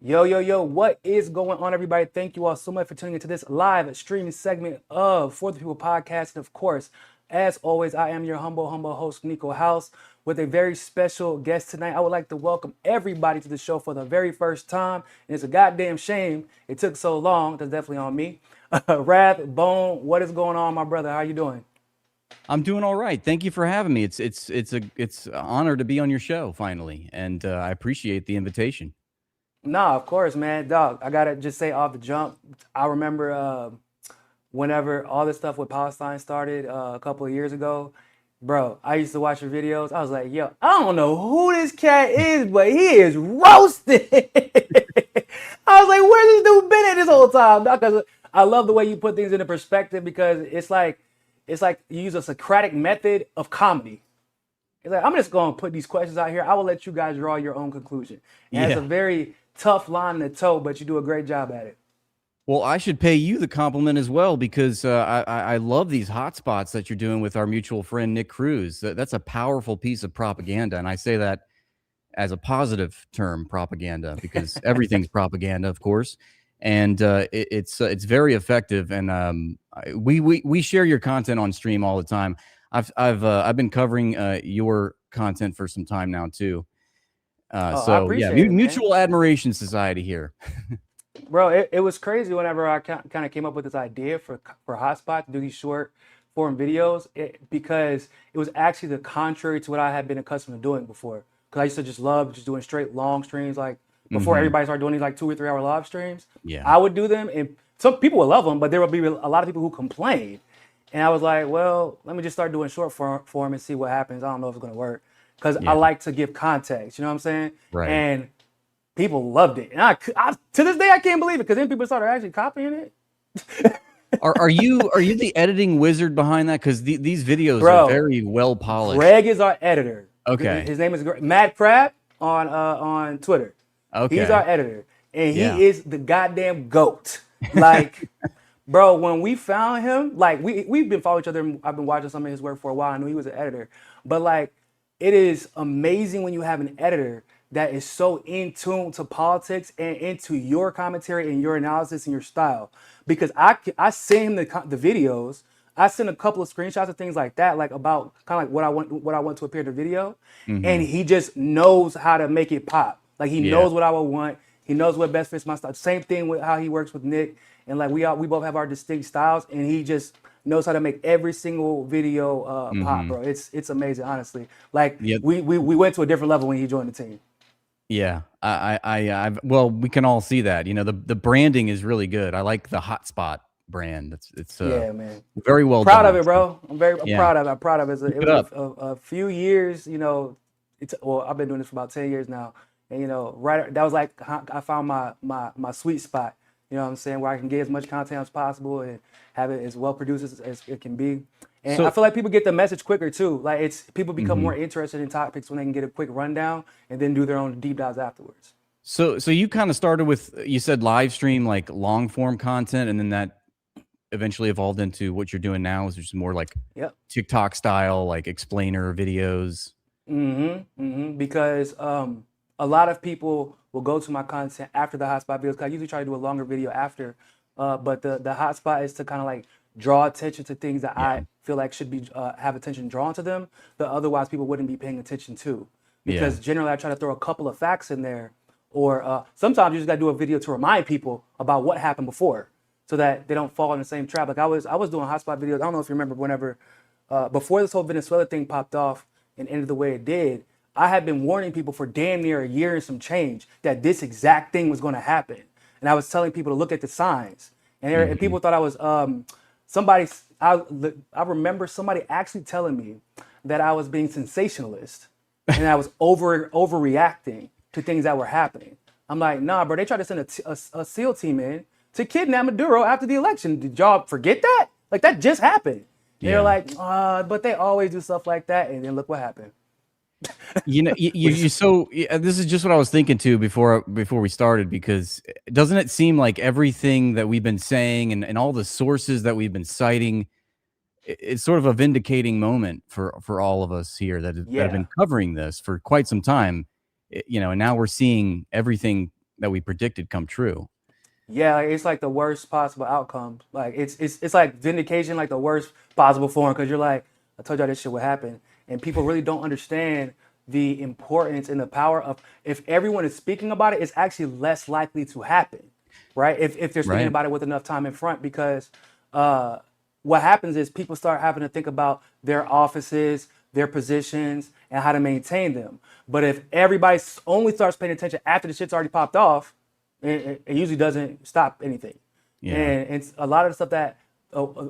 Yo, yo, yo, what is going on, everybody? Thank you all so much for tuning into this live streaming segment of For the People podcast. And of course, as always, I am your humble host, Niko House, with a very special guest tonight. I would like to welcome everybody to the show for the very first time. And it's a goddamn shame it took so long. That's definitely on me. Rav, Bone, what is going on, my brother? How you doing? I'm doing all right. Thank you for having me. It's an honor to be on your show finally, and I appreciate the invitation. Nah, of course, man. Dog, I gotta just say off the jump, I remember whenever all this stuff with Palestine started a couple of years ago, bro, I used to watch your videos. I was like, yo, I don't know who this cat is, but he is roasted. I was like, where's this dude been at this whole time? Because I love the way you put things into perspective because it's like you use a Socratic method of comedy. It's like, I'm just going to put these questions out here. I will let you guys draw your own conclusion. And it's a Yeah. very tough line to toe, but you do a great job at it. Well, I should pay you the compliment as well because I love these hotspots that you're doing with our mutual friend Nick Cruz. That's a powerful piece of propaganda, and I say that as a positive term, propaganda, because everything's propaganda, of course, and it's very effective. And we share your content on stream all the time. I've been covering your content for some time now too. Oh, I So yeah, appreciate it, man. mutual admiration society here. Bro, it was crazy whenever I kind of came up with this idea for Hotspot to do these short form videos because it was actually the contrary to what I had been accustomed to doing before. Because I used to just love just doing straight long streams, like before Hmm. everybody started doing these like 2 or 3 hour live streams. Yeah. I would do them, and some people would love them, but there would be a lot of people who complained. And I was like, well, let me just start doing short form and see what happens. I don't know if it's gonna work because I Yeah. like to give context. You know what I'm saying? Right. And people loved it, and I to this day I can't believe it because then people started actually copying it. Are you the editing wizard behind that? Because these videos are Bro, very well polished. Greg is our editor. Okay. His name is Matt Crab on Twitter. He's our Okay. editor, and Yeah. he is the goddamn goat. Like, bro, when we found him, like we've been following each other. And I've been watching some of his work for a while. I knew he was an editor, but like, it is amazing when you have an editor that is so in tune to politics and into your commentary and your analysis and your style. Because I send him the videos. I sent a couple of screenshots of things like that, like about kind of like what I want to appear in the video, and Hmm. he just knows how to make it pop. Like he Yeah. knows what I would want. He knows what best fits my style. Same thing with how he works with Nick, and like we both have our distinct styles, and he just knows how to make every single video pop, Hmm. bro. It's amazing, honestly. Like Yeah. we went to a different level when he joined the team. Yeah. Well, we can all see that. The branding is really good. I like the hotspot brand. It's Yeah, man. very well Proud of done. it, So, bro. I'm yeah. proud of it. I'm proud of it. Keep It it was up. a few years, well, I've been doing this for about 10 years now. And right that was like I found my sweet spot. You know what I'm saying? Where I can get as much content as possible and have it as well produced as it can be. And I So, feel like people get the message quicker too. Like it's people become more mhm. interested in topics when they can get a quick rundown and then do their own deep dives afterwards. So you kind of started with, you said live stream, like long form content, and then that eventually evolved into what you're doing now, is just more like Yep. TikTok style, like explainer videos. Because a lot of people will go to my content after the hotspot videos. 'Cause I usually try to do a longer video after, but the hotspot is to kind of like draw attention to things that Yeah. I feel like should be have attention drawn to them, that otherwise people wouldn't be paying attention to. Yeah. Because generally I try to throw a couple of facts in there, or sometimes you just gotta do a video to remind people about what happened before, so that they don't fall in the same trap. Like I was doing hotspot videos. I don't know if you remember whenever before this whole Venezuela thing popped off and ended the way it did, I had been warning people for damn near a year and some change that this exact thing was going to happen. And I was telling people to look at the signs. And Hmm. people thought I was somebody. I remember somebody actually telling me that I was being sensationalist and I was overreacting to things that were happening. I'm like, nah, bro. They tried to send a SEAL team in to kidnap Maduro after the election. Did y'all forget that? Like that just happened. They're Yeah. like, but they always do stuff like that, and then look what happened. You Which you is so this is just what I was thinking too before we started, because doesn't it seem like everything that we've been saying and all the sources that we've been citing, it's sort of a vindicating moment for all of us here that have yeah, been covering this for quite some time. And now we're seeing everything that we predicted come true. Yeah, like, it's like the worst possible outcome. Like it's like vindication, like the worst possible form, because you're like, I told y'all this shit would happen, and people really don't understand the importance and the power of, if everyone is speaking about it, it's actually less likely to happen, right? If they're speaking Right. about it with enough time in front, because uh, what happens is people start having to think about their offices, their positions, and how to maintain them. But if everybody only starts paying attention after the shit's already popped off, it usually doesn't stop anything. Yeah. And it's a lot of the stuff that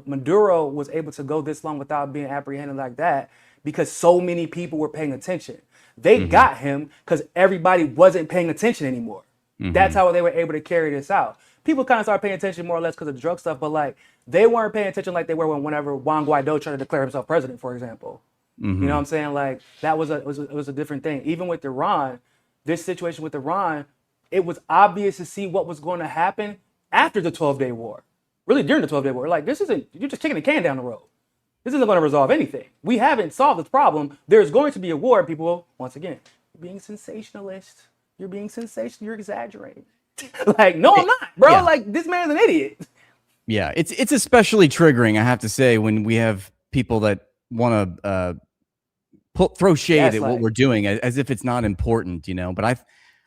Maduro was able to go this long without being apprehended like that, because so many people were paying attention. They Hmm. got him because everybody wasn't paying attention anymore. That's Hmm. how they were able to carry this out. People kind of started paying attention more or less because of the drug stuff, but like they weren't paying attention like they were whenever Juan Guaido tried to declare himself president, for example. You know what Hmm. I'm saying? Like that was a different thing. Even with Iran, this situation with Iran, it was obvious to see what was going to happen after the 12-day war. Really during the 12-day war. Like this isn't, you're just kicking the can down the road. This isn't going to resolve anything. We haven't solved this problem. There's going to be a war, and people, once again, you're being sensationalist. You're being sensational. You're exaggerating. Like, no, I'm not, bro. Yeah. Like this man's an idiot. Yeah. It's especially triggering, I have to say, when we have people that want to throw shade at what Gaslight. we're doing as if it's not important, you know. But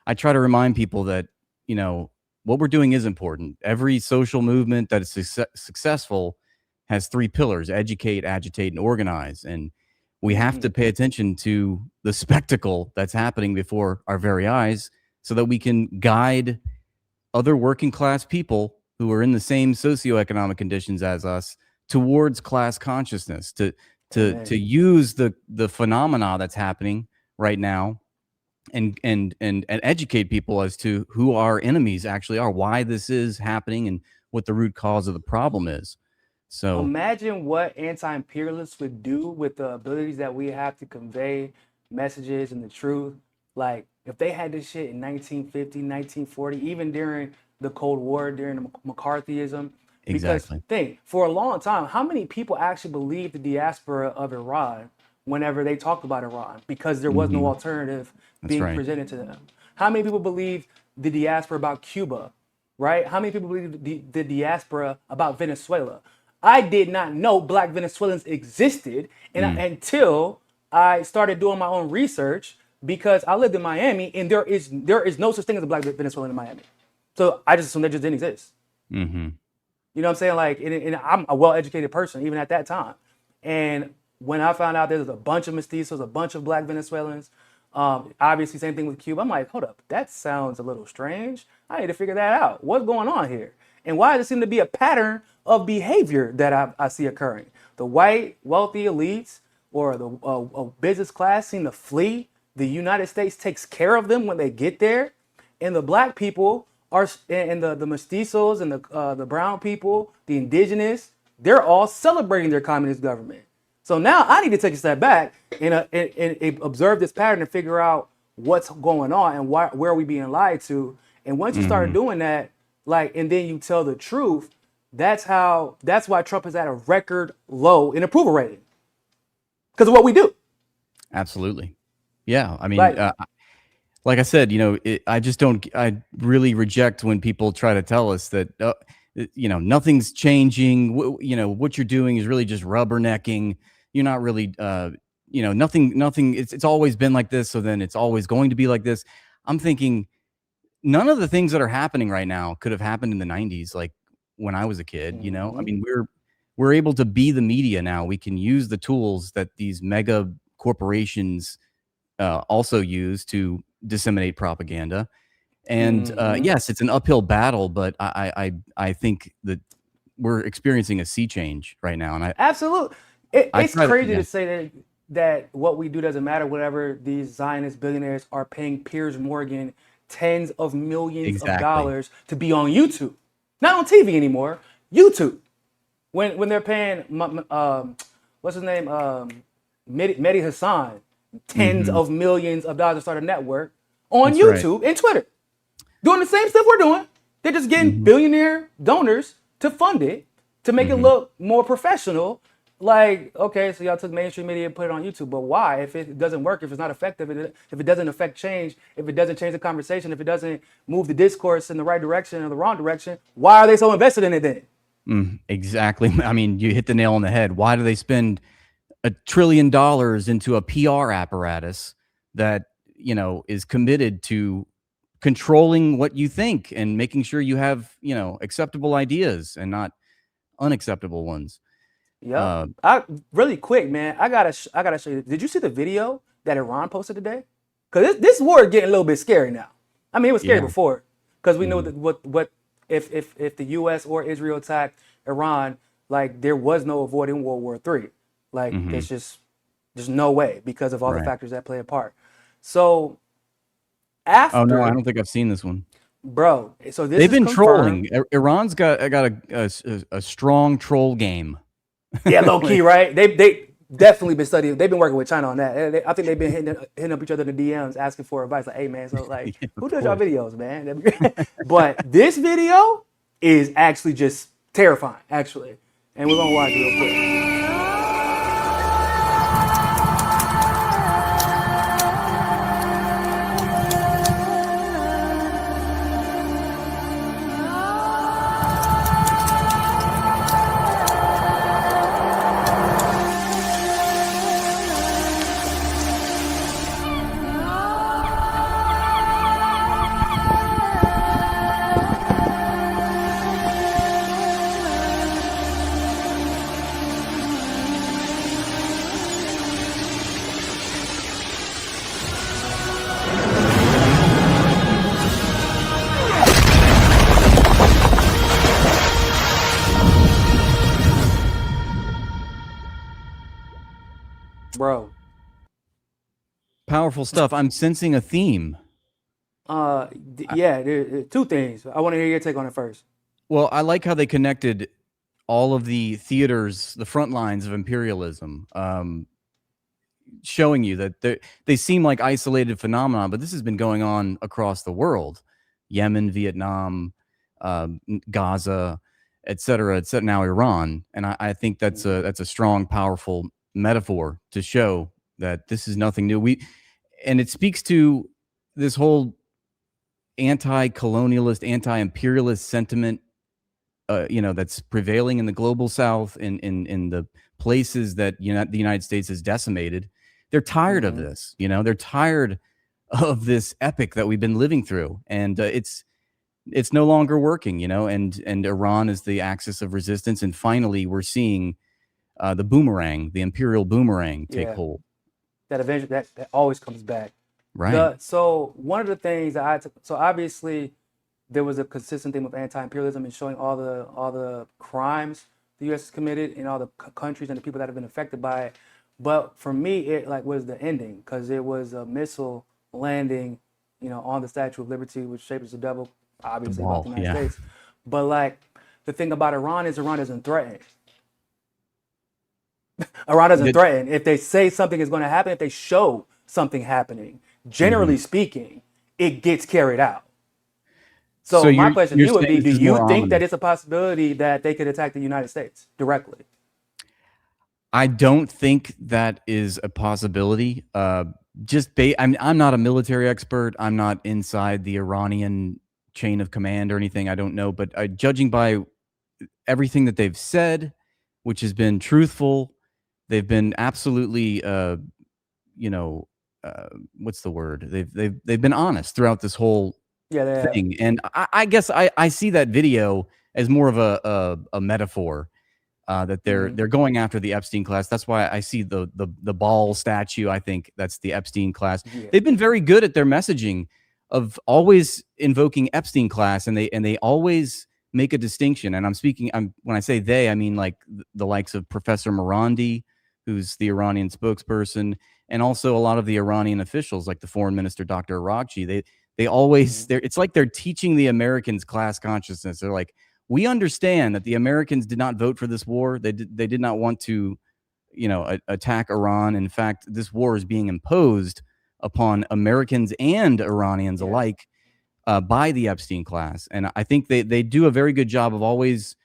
I try to remind people that, you know, what we're doing is important. Every social movement that is successful has three pillars: educate, agitate, and organize. And we have to pay attention to the spectacle that's happening before our very eyes so that we can guide other working class people who are in the same socioeconomic conditions as us towards class consciousness, to Amen. use the phenomena that's happening right now, and educate people as to who our enemies actually are, why this is happening, and what the root cause of the problem is. So Imagine what anti-imperialists would do with the abilities that we have to convey messages and the truth. Like if they had this shit in 1950, 1940, even during the Cold War, during the McCarthyism. Because exactly. think, for a long time, how many people actually believed the diaspora of Iran whenever they talked about Iran? Because there was no Hmm. alternative That's being right. presented to them. How many people believed the diaspora about Cuba? Right? How many people believe the diaspora about Venezuela? I did not know Black Venezuelans existed, Mm. until I started doing my own research, because I lived in Miami and there is no such thing as a Black Venezuelan in Miami. So I just assumed they just didn't exist. Hmm. You know what I'm saying? Like, and I'm a well-educated person even at that time. And when I found out there was a bunch of mestizos, a bunch of Black Venezuelans, obviously same thing with Cuba. I'm like, hold up, that sounds a little strange. I need to figure that out. What's going on here? And why does it seem to be a pattern of behavior that I see occurring? The white wealthy elites or the business class seem to flee. The United States takes care of them when they get there, and the black people are, and the mestizos and the brown people, the indigenous, they're all celebrating their communist government. So now I need to take a step back and observe this pattern and figure out what's going on and where are we being lied to. And once you start Hmm. doing that, like, and then you tell the truth, that's why Trump is at a record low in approval rating, because of what we do. Absolutely. Yeah. I mean, Like, like I said, you know, I just don't. I really reject when people try to tell us that, you know, nothing's changing. You know, what you're doing is really just rubbernecking. You're not really, you know, nothing. It's always been like this, so then it's always going to be like this. I'm thinking none of the things that are happening right now could have happened in the 90s, like when I was a kid. You know, I mean, we're able to be the media now. We can use the tools that these mega corporations also use to disseminate propaganda. And yes, it's an uphill battle, but I think that we're experiencing a sea change right now, and absolutely. I It's try to, crazy yeah, to say that what we do doesn't matter whenever these Zionist billionaires are paying Piers Morgan tens of millions of exactly. dollars to be on YouTube, not on TV anymore. YouTube. When they're paying what's his name, Mehdi Hassan, tens Hmm. of millions of dollars to start a network on That's right. YouTube and Twitter, doing the same stuff we're doing. They're just getting Hmm. billionaire donors to fund it, to make it Hmm. look more professional. Like, okay, so y'all took mainstream media and put it on YouTube, but why? If it doesn't work, if it's not effective, if it doesn't affect change, if it doesn't change the conversation, if it doesn't move the discourse in the right direction or the wrong direction, why are they so invested in it then? Exactly. I mean, you hit the nail on the head. Why do they spend $1 trillion into a PR apparatus that, is committed to controlling what you think and making sure you have, acceptable ideas and not unacceptable ones? Yep. Uh, I really quick, man. I gotta show you. Did you see the video that Iran posted today? Cause this war is getting a little bit scary now. I mean, it was scary yeah. before, cause we know Mhm. that what if the U.S. or Israel attacked Iran, like there was no avoiding World War III. Like Mhm. it's just there's no way because of all the Right. factors that play a part. So Oh, no, I after, don't think I've seen this one. bro, so this They've is been trolling. confirmed. Iran's got a strong troll game. Yeah, low key, Like, right? They definitely been studying. They've been working with China on that. I think they've been hitting up each other in the DMs asking for advice. Like, hey man, so like, yeah, of who does y'all course. videos, man? But this video is actually just terrifying, actually, and we're gonna watch it real quick. Bro, Powerful stuff. I'm sensing a theme. yeah, two things. I want to hear your take on it first. Well, I like how they connected all of the theaters, the front lines of imperialism, showing you that they seem like isolated phenomena, but this has been going on across the world: Yemen, Vietnam, Gaza, et cetera, et cetera. Now Iran, and I think Mhm. that's a strong, powerful metaphor to show that this is nothing new. And it speaks to this whole anti-colonialist, anti-imperialist sentiment, that's prevailing in the global South, in the places that the United States has decimated. They're tired of Mhm. this. They're tired of this epic that we've been living through, and it's no longer working. And Iran is the axis of resistance, and finally we're seeing the boomerang, the imperial boomerang, take Yeah, hold. that eventually that always comes back. Right. So one of the things that I took, so obviously there was a consistent theme of anti-imperialism and showing all the crimes the U.S. has committed in all the countries and the people that have been affected by it. But for me, it like was the ending because it was a missile landing, on the Statue of Liberty, which shapes the devil, The obviously about the ball. United Yeah. States. But like the thing about Iran is Iran isn't threatened. Iran doesn't Did- threaten. If they say something is going to happen, if they show something happening, mhm. generally speaking, it gets carried out. So So my question to you're you would saying be: do this is you more think that ominous? it's a possibility that they could attack the United States directly? I don't think that is a possibility. I'm not a military expert. I'm not inside the Iranian chain of command or anything. I don't know, but judging by everything that they've said, which has been truthful, they've been absolutely, you know, what's the word? They've been honest throughout this whole Yeah, they have. thing, and I guess I see that video as more of a metaphor, that they're Mm-hmm. they're going after the Epstein class. That's why I see the ball statue. I think that's the Epstein class. Yeah. They've been very good at their messaging of always invoking Epstein class, and they always make a distinction. And I'm when I say they, I mean like the likes of Professor Morandi, who's the Iranian spokesperson, and also a lot of the Iranian officials, like the foreign minister Dr. Arakchi. They always Mm-hmm. it's like they're teaching the Americans class consciousness. They're like, we understand that the Americans did not vote for this war. They did not want to, attack Iran. In fact, this war is being imposed upon Americans and Iranians Yeah. alike, by the Epstein class. And I think they do a very good job of always,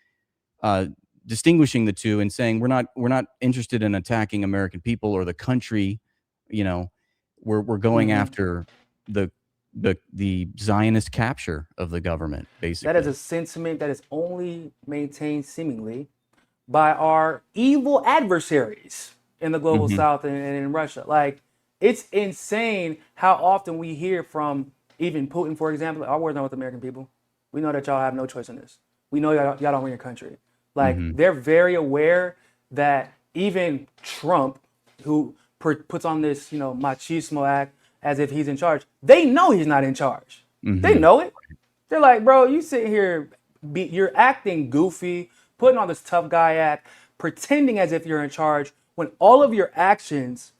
uh, distinguishing the two and saying we're not interested in attacking American people or the country. You know, we're going after the the Zionist capture of the government, That is basically. a sentiment that is only maintained seemingly by our evil adversaries in the global Hmm. south and in Russia. Like, it's insane how often we hear from even Putin, for example, our war's not with the American people. We know that y'all have no choice in this. We know y'all don't run your country. Like, Hmm. they're very aware that even Trump, who puts on this, machismo act as if he's in charge, they know he's not in charge. They Hmm. know it. They're like, bro, you sitting here, you're acting goofy, putting on this tough guy act, pretending as if you're in charge when all of your actions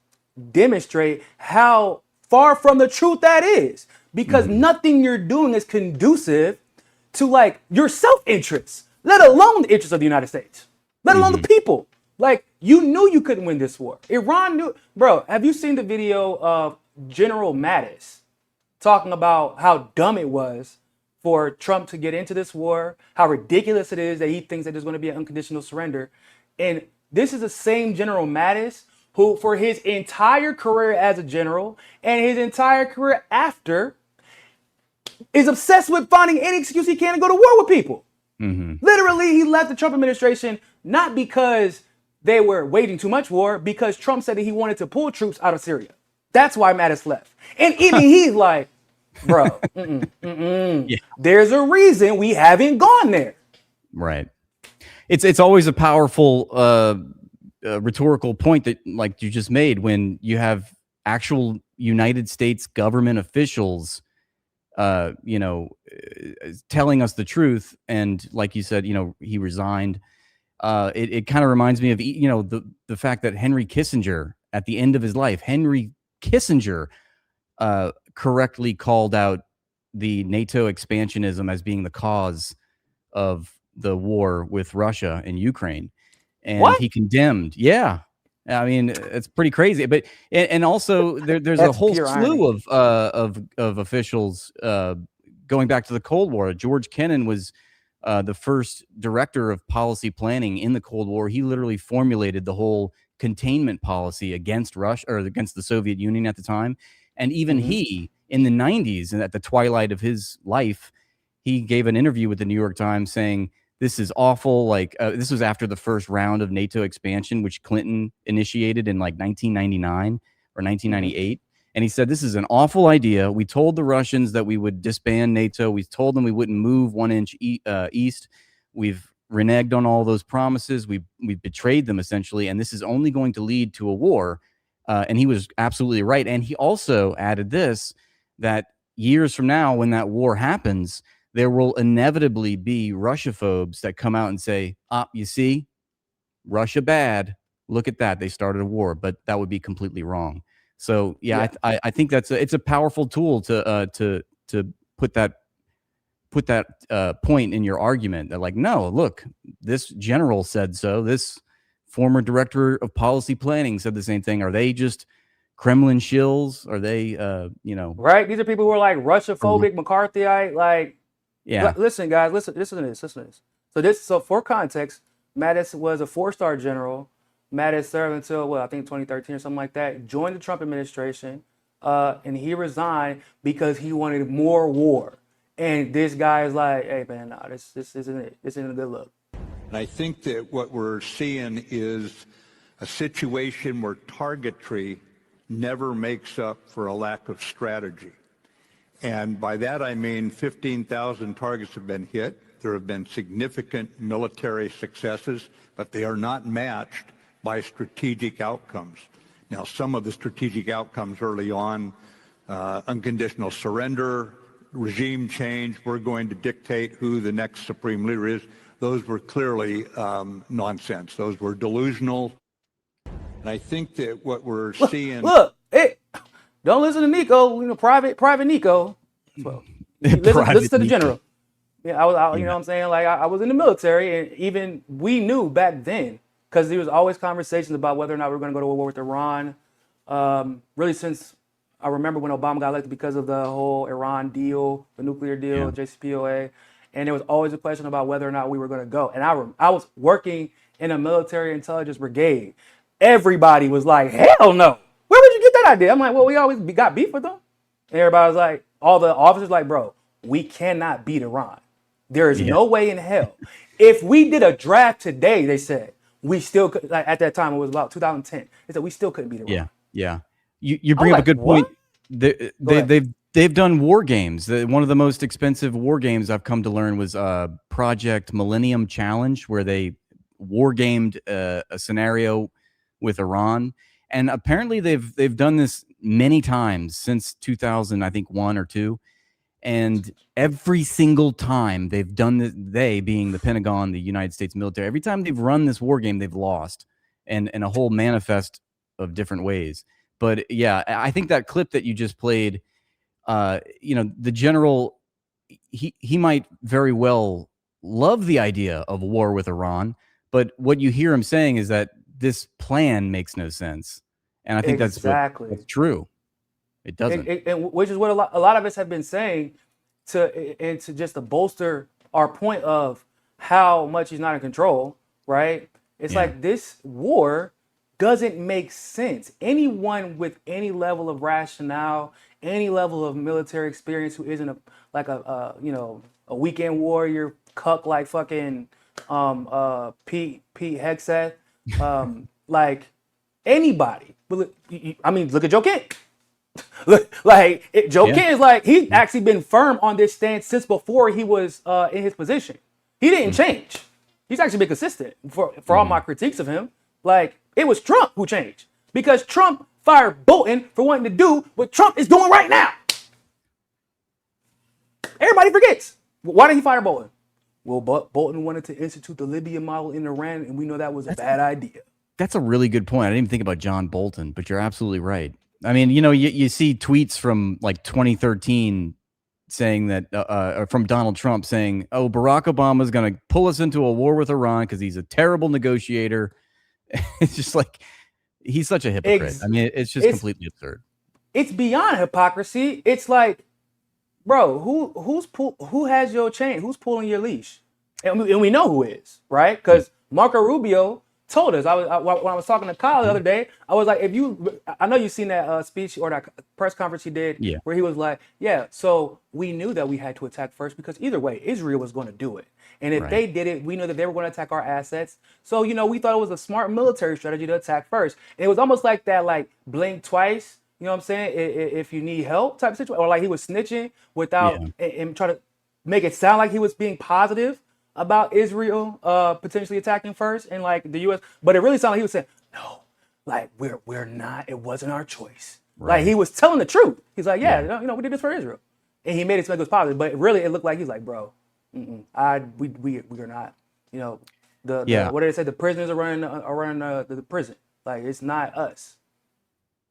demonstrate how far from the truth that is. Because Hmm. nothing you're doing is conducive to like your self-interest, let alone the interests of the United States, let alone the Hmm. people. Like, you knew you couldn't win this war. Iran knew, bro. Have you seen the video of General Mattis talking about how dumb it was for Trump to get into this war, how ridiculous it is that he thinks that there's going to be an unconditional surrender? And this is the same General Mattis who, for his entire career as a general and his entire career after, is obsessed with finding any excuse he can to go to war with people. Hmm. Literally, he left the Trump administration not because they were waging too much war, because Trump said that he wanted to pull troops out of Syria. That's why Mattis left. And even he's like, bro, Yeah. there's a reason we haven't gone there. Right. It's always a powerful rhetorical point that, like you just made, when you have actual United States government officials, telling us the truth. And like you said, he resigned. It kind of reminds me of, the fact that Henry Kissinger, at the end of his life, Henry Kissinger correctly called out the NATO expansionism as being the cause of the war with Russia and Ukraine, and What? he condemned. Yeah, I mean, it's pretty crazy. But and also there's a That's whole pure slew irony. of officials going back to the Cold War. George Kennan was the first director of policy planning in the Cold War. He literally formulated the whole containment policy against Russia, or against the Soviet Union at the time. And even Mm-hmm. he, in the 90s, and at the twilight of his life, he gave an interview with the New York Times saying, this is awful. Like, this was after the first round of NATO expansion, which Clinton initiated in like 1999 or Mm-hmm. 1998. And he said, this is an awful idea. We told the Russians that we would disband NATO. We told them we wouldn't move 1 inch east. We've reneged on all those promises. We've betrayed them, essentially. And this is only going to lead to a war. And he was absolutely right. And he also added this, that years from now, when that war happens, there will inevitably be Russophobes that come out and say, you see, Russia bad. Look at that. They started a war, but that would be completely wrong. So yeah, Yeah. I think it's a powerful tool to put that point in your argument, that like, no, look, this general said so. This former director of policy planning said the same thing. Are they just Kremlin shills? Are they, Right? These are people who are like Mhm. Russia-phobic, McCarthyite. Like, Yeah. listen, guys, listen to this. Listen to this. So for context, Mattis was a four-star general. Mattis served until, well, I think 2013 or something like that. Joined the Trump administration, and he resigned because he wanted more war. And this guy is like, hey man, nah, this isn't it. This isn't a good look. And I think that what we're seeing is a situation where targetry never makes up for a lack of strategy. And by that I mean 15,000 targets have been hit. There have been significant military successes, but they are not matched by strategic outcomes. Now, some of the strategic outcomes early on, unconditional surrender, regime change, we're going to dictate who the next supreme leader is, those were clearly nonsense. Those were delusional. And I think that what we're seeing... Look, hey, don't listen to Nico. Private Nico. Well, listen Private to the Nico. general. Yeah, you know Yeah. what I'm saying? Like, I was in the military, and even we knew back then, because there was always conversations about whether or not we were going to go to war with Iran. Really, since I remember when Obama got elected, because of the whole Iran deal, the nuclear deal, Yeah. JCPOA. and there was always a question about whether or not we were going to go. And I was working in a military intelligence brigade. Everybody was like, hell no. Where would you get that idea? I'm like, well, we always got beef with them. And everybody was like, all the officers like, bro, we cannot beat Iran. There is no way in hell. If we did a draft today, they said, we still could, like at that time, it was about 2010. They said we still couldn't beat Iran. Yeah. You bring up a good point. They've done war games. One of the most expensive war games I've come to learn was Project Millennium Challenge, where they war gamed a scenario with Iran. And apparently they've done this many times since 2000, I think 1 or 2. And every single time they've done this, they being the Pentagon, the United States military, every time they've run this war game, they've lost, and a whole manifest of different ways. But yeah, I think that clip that you just played, the general, he might very well love the idea of war with Iran, but what you hear him saying is that this plan makes no sense. And I think that's true. It doesn't. And which is what a lot of us have been saying to just to bolster our point of how much he's not in control, right? It's like this war doesn't make sense. Anyone with any level of rationale, any level of military experience who isn't a weekend warrior cuck like fucking Pete Hegseth, like anybody. I mean, look at Joe Kent. Joe Kent is like, he's actually been firm on this stance since before he was in his position. He didn't change. He's actually been consistent for all my critiques of him. Like, it was Trump who changed because Trump fired Bolton for wanting to do what Trump is doing right now. Everybody forgets. Why did he fire Bolton? Well, Bolton wanted to institute the Libyan model in Iran, and we know that was a bad idea. That's a really good point. I didn't even think about John Bolton, but you're absolutely right. I mean, you see tweets from like 2013 saying that, or from Donald Trump saying, oh, Barack Obama is going to pull us into a war with Iran because he's a terrible negotiator. It's just like, he's such a hypocrite. I mean, it's just completely absurd. It's beyond hypocrisy. It's like, bro, who has your chain? Who's pulling your leash? And we know who is, right? Because Marco Rubio told us. When I was talking to Kyle the other day, I was like, I know you've seen that speech or that press conference he did, where he was like, so we knew that we had to attack first because either way, Israel was going to do it. And if they did it, we knew that they were going to attack our assets. So, we thought it was a smart military strategy to attack first. And it was almost like that, like, blink twice, you know what I'm saying? If you need help type of situation. Or like he was snitching without and trying to make it sound like he was being positive about Israel potentially attacking first and like the U.S. But it really sounded like he was saying, no, like we're not, it wasn't our choice. Right. Like he was telling the truth. He's like, we did this for Israel. And he made it seem like it was positive. But really it looked like he's like, bro, we are not, the what did they say? The prisoners are running the prison. Like it's not us.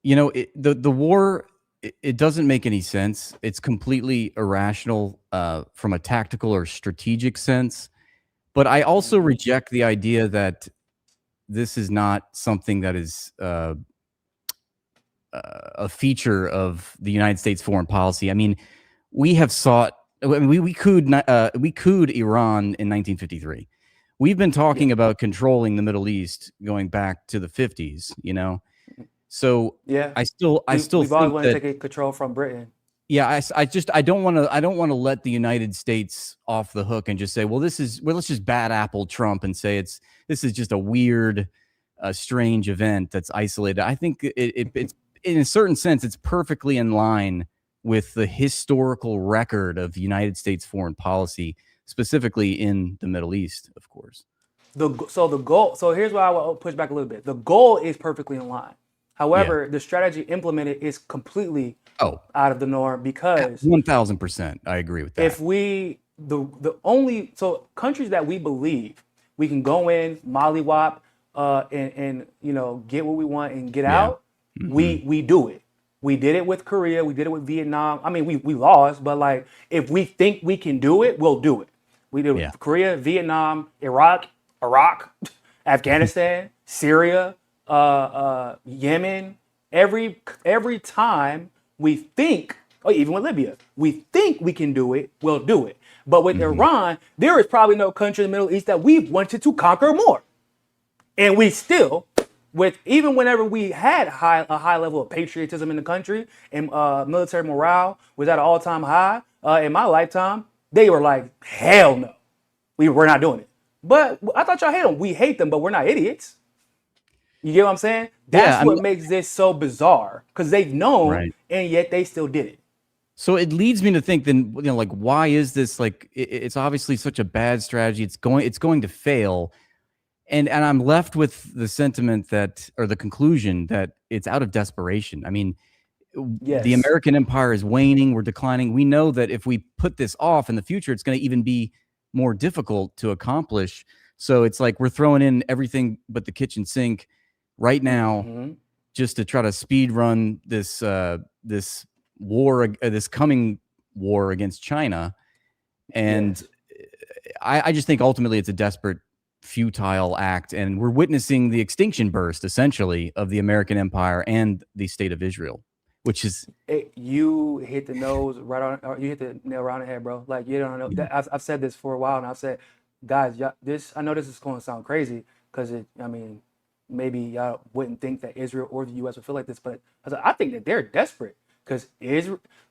The war, it doesn't make any sense. It's completely irrational from a tactical or strategic sense. But I also reject the idea that this is not something that is a feature of the United States foreign policy. I mean, we have sought, we cooed Iran in 1953. We've been talking about controlling the Middle East going back to the 50s, So I still we've think always wanted to take control from Britain. Yeah, I don't want to let the United States off the hook and just say, let's just bad apple Trump and say this is just a weird, strange event that's isolated. I think it's in a certain sense it's perfectly in line with the historical record of United States foreign policy, specifically in the Middle East, of course. So here's why I will push back a little bit. The goal is perfectly in line. However, the strategy implemented is completely out of the norm because 1000%, I agree with that. If countries that we believe we can go in, mollywop, and get what we want and get out, we do it. We did it with Korea. We did it with Vietnam. I mean, we lost, but like if we think we can do it, we'll do it. We did it with Korea, Vietnam, Iraq, Afghanistan, Syria. Yemen, every time we think or even with Libya. We think we can do it, we'll do it. But with Iran, there is probably no country in the Middle East that we've wanted to conquer more. And we still, even whenever we had a high level of patriotism in the country and military morale was at an all-time high in my lifetime, they were like, hell no, we're not doing it. But I thought y'all hate them. We hate them, but we're not idiots. You get what I'm saying? That's what makes this so bizarre, because they've known, and yet they still did it. So it leads me to think then, like, why is this, like, it's obviously such a bad strategy. It's going to fail. And I'm left with the sentiment that, or the conclusion that it's out of desperation. I mean, the American empire is waning. We're declining. We know that if we put this off in the future, it's going to even be more difficult to accomplish. So it's like we're throwing in everything but the kitchen sink right now, just to try to speed run this this coming war against China. And I just think ultimately it's a desperate, futile act, and we're witnessing the extinction burst essentially of the American empire and the state of Israel, which is you hit the nose right on, or you hit the nail right on the head, bro. Like, you don't know. I've said this for a while, and I've said, guys, I know this is going to sound crazy, because I mean, maybe y'all wouldn't think that Israel or the U.S. would feel like this, but I think that they're desperate, because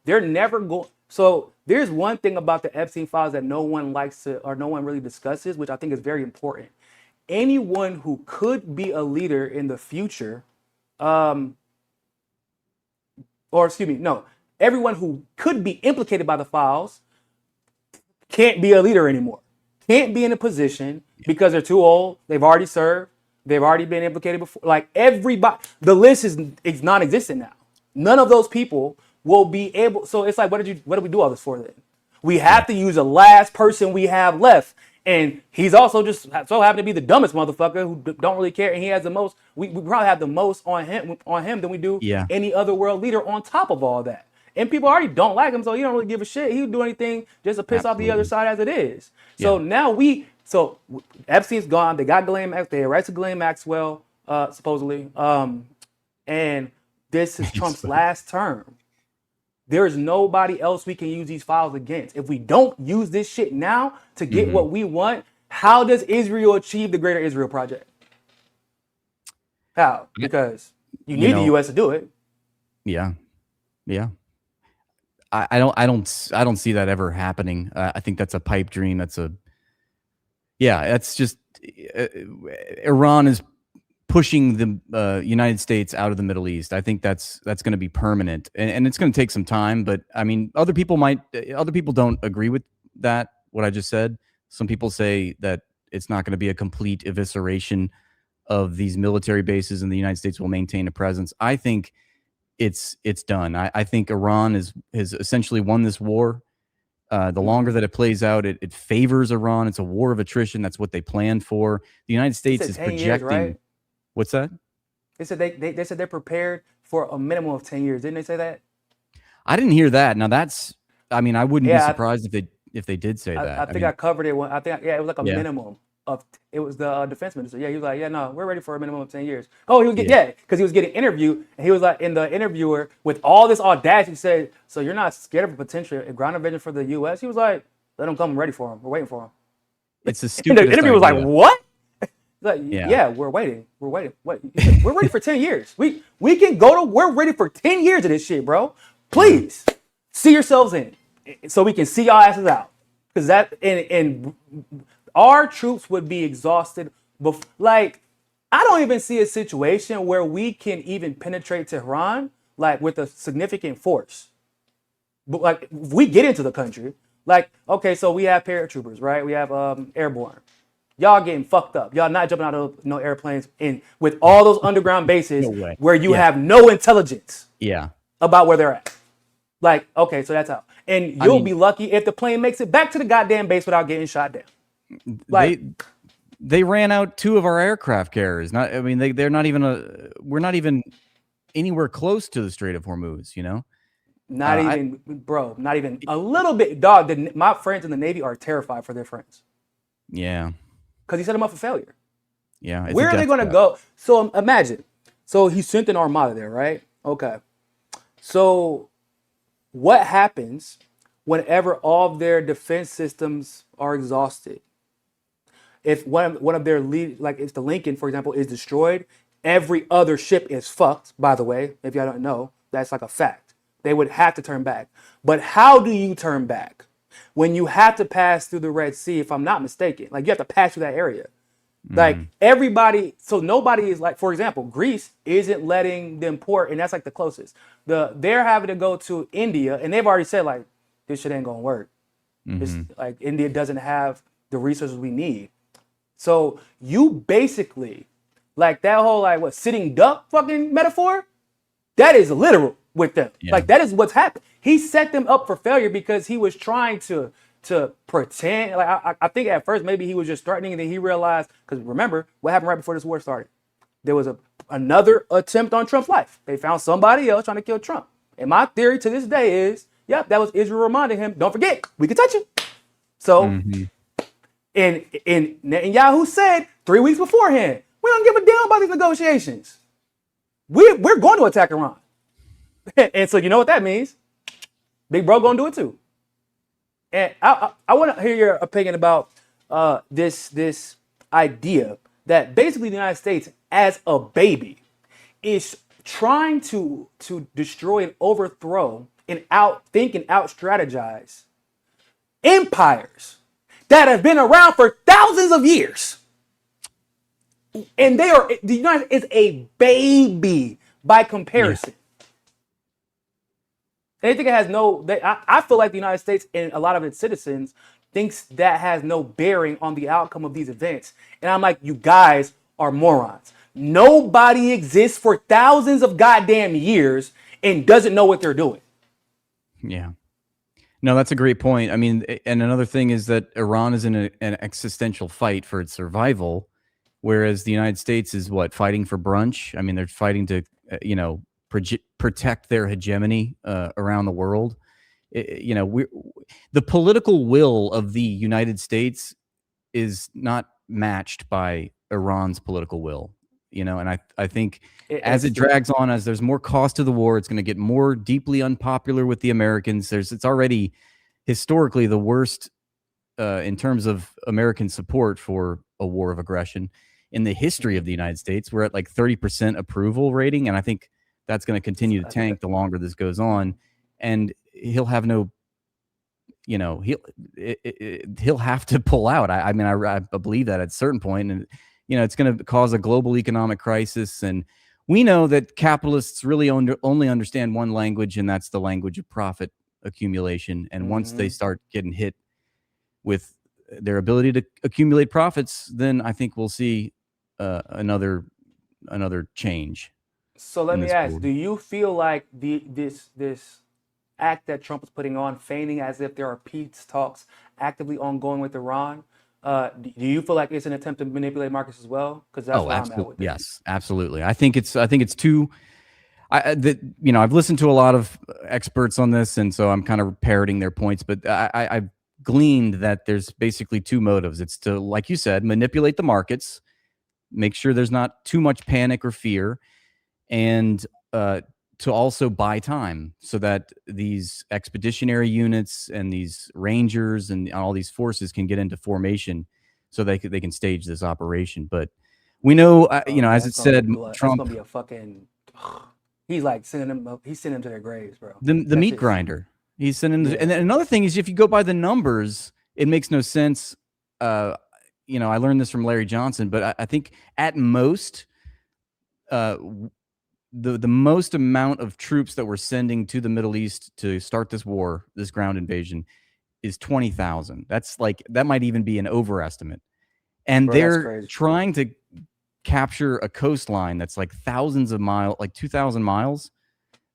they're never going. So there's one thing about the Epstein files that no one likes to, or no one really discusses, which I think is very important. Anyone who could be a leader in the future, everyone who could be implicated by the files can't be a leader anymore. Can't be in a position because they're too old. They've already served. They've already been implicated before. Like, everybody, the list is non-existent now. None of those people will be able. So it's like, what do we do all this for then? We have to use the last person we have left, and he's also just so happened to be the dumbest motherfucker who don't really care, and he has the most. We probably have the most on him than we do any other world leader on top of all that. And people already don't like him, so he don't really give a shit. He would do anything just to piss off the other side as it is. So now so Epstein's gone. They got they arrested Ghislaine Maxwell, supposedly. And this is Trump's last term. There is nobody else we can use these files against. If we don't use this shit now to get what we want, how does Israel achieve the Greater Israel Project? How? Because you need the U.S. to do it. Yeah. I don't see that ever happening. I think that's a pipe dream. That's just Iran is pushing the United States out of the Middle East. I think that's going to be permanent, and it's going to take some time. But I mean, other people don't agree with that, what I just said. Some people say that it's not going to be a complete evisceration of these military bases, and the United States will maintain a presence. I think it's done. I think Iran has essentially won this war. The longer that it plays out, it favors Iran. It's a war of attrition. That's what they planned for. The United States is projecting. Years, right? What's that? They said they said they're prepared for a minimum of 10 years. Didn't they say that? I didn't hear that. Now I mean, I wouldn't be surprised if they did say that. I think I covered it. I think it was like a minimum of. It was the defense minister. Yeah, he was like, no, we're ready for a minimum of 10 years. Oh, he was because he was getting interviewed, and he was like, in the interviewer with all this audacity said, so you're not scared of a potential ground invasion for the U.S.? He was like, let them come. I'm ready for him. We're waiting for him. It's the stupidest. The interviewer was like, what? Like, yeah, we're waiting. What? We're ready for 10 years. We can go we're ready for 10 years of this shit, bro. Please see yourselves in so we can see y'all asses out. Because and our troops would be exhausted. Like, I don't even see a situation where we can even penetrate Tehran, like, with a significant force. But like, if we get into the country, like, okay, so we have paratroopers, right? We have airborne. Y'all getting fucked up. Y'all not jumping out of no airplanes with all those underground bases where you have no intelligence about where they're at. Like, okay, so that's how. And you'll be lucky if the plane makes it back to the goddamn base without getting shot down. Like, they ran out 2 of our aircraft carriers. They're not even we're not even anywhere close to the Strait of Hormuz, you know? Not even a little bit. Dog, my friends in the Navy are terrified for their friends. Yeah. Because he set them up for failure. Yeah. Where are they going to go? So imagine. So he sent an armada there, right? Okay. So what happens whenever all of their defense systems are exhausted? If one of their lead, like if the Lincoln, for example, is destroyed, every other ship is fucked. By the way, if y'all don't know, that's like a fact. They would have to turn back. But how do you turn back when you have to pass through the Red Sea? If I'm not mistaken, like you have to pass through that area. Like everybody, so nobody is like, for example, Greece isn't letting them port, and that's like the closest. They're having to go to India, and they've already said like this shit ain't gonna work. It's like India doesn't have the resources we need. So you basically, like that whole like what sitting duck fucking metaphor, that is literal with them. Yeah. Like that is what's happened. He set them up for failure because he was trying to pretend. Like I think at first maybe he was just threatening, and then he realized, because remember what happened right before this war started. There was another attempt on Trump's life. They found somebody else trying to kill Trump. And my theory to this day is, yep, that was Israel reminding him, don't forget, we can touch you. So and Netanyahu said 3 weeks beforehand, we don't give a damn about these negotiations. We're going to attack Iran. And so you know what that means? Big bro gonna do it too. And I want to hear your opinion about this idea that basically the United States, as a baby, is trying to destroy and overthrow and outthink and out-strategize empires that have been around for thousands of years. And the United States is a baby by comparison. And they think it has I feel like the United States and a lot of its citizens thinks that has no bearing on the outcome of these events. And I'm like, you guys are morons. Nobody exists for thousands of goddamn years and doesn't know what they're doing. Yeah. No, that's a great point. I mean, and another thing is that Iran is in an existential fight for its survival, whereas the United States is fighting for brunch. I mean, they're fighting to, protect their hegemony around the world. The political will of the United States is not matched by Iran's political will. And I think as it drags on, as there's more cost to the war, it's going to get more deeply unpopular with the Americans. It's already historically the worst in terms of American support for a war of aggression in the history of the United States. We're at like 30% approval rating, and I think that's going to continue to tank the longer this goes on. And he'll have no, he'll have to pull out. I mean, I believe that at a certain point, and it's going to cause a global economic crisis. And we know that capitalists really only understand one language, and that's the language of profit accumulation. And once they start getting hit with their ability to accumulate profits, then I think we'll see another change. So let me ask, do you feel like this act that Trump is putting on, feigning as if there are peace talks actively ongoing with Iran, do you feel like it's an attempt to manipulate markets as well? Because that's where I'm at with it. Yes, absolutely. I think it's too. I've listened to a lot of experts on this, and so I'm kind of parroting their points. But I've gleaned that there's basically two motives. It's to, like you said, manipulate the markets, make sure there's not too much panic or fear, and to also buy time so that these expeditionary units and these rangers and all these forces can get into formation so they can stage this operation. But we know, as it said, Trump, that's gonna be a fucking. He's like sending them to their graves, bro. The meat grinder. He's sending, and then another thing is, if you go by the numbers, it makes no sense. I learned this from Larry Johnson, but I think at most, the most amount of troops that we're sending to the Middle East to start this war, this ground invasion, is 20,000. That might even be an overestimate. And they're trying to capture a coastline that's like thousands of miles, like 2,000 miles.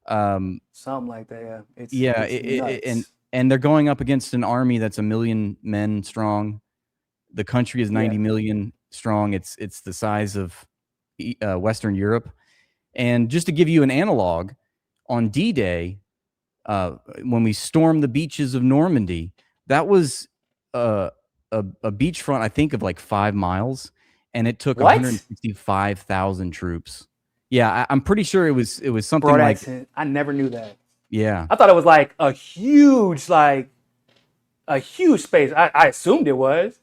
Something like that, yeah. It's and they're going up against an army that's 1 million men strong. The country is 90 million strong. It's the size of Western Europe. And just to give you an analog, on D-Day, when we stormed the beaches of Normandy, that was a beachfront, I think, of like 5 miles, and it took 165,000 troops. Yeah, I'm pretty sure it was something like. I never knew that. Yeah. I thought it was like a huge space. I assumed it was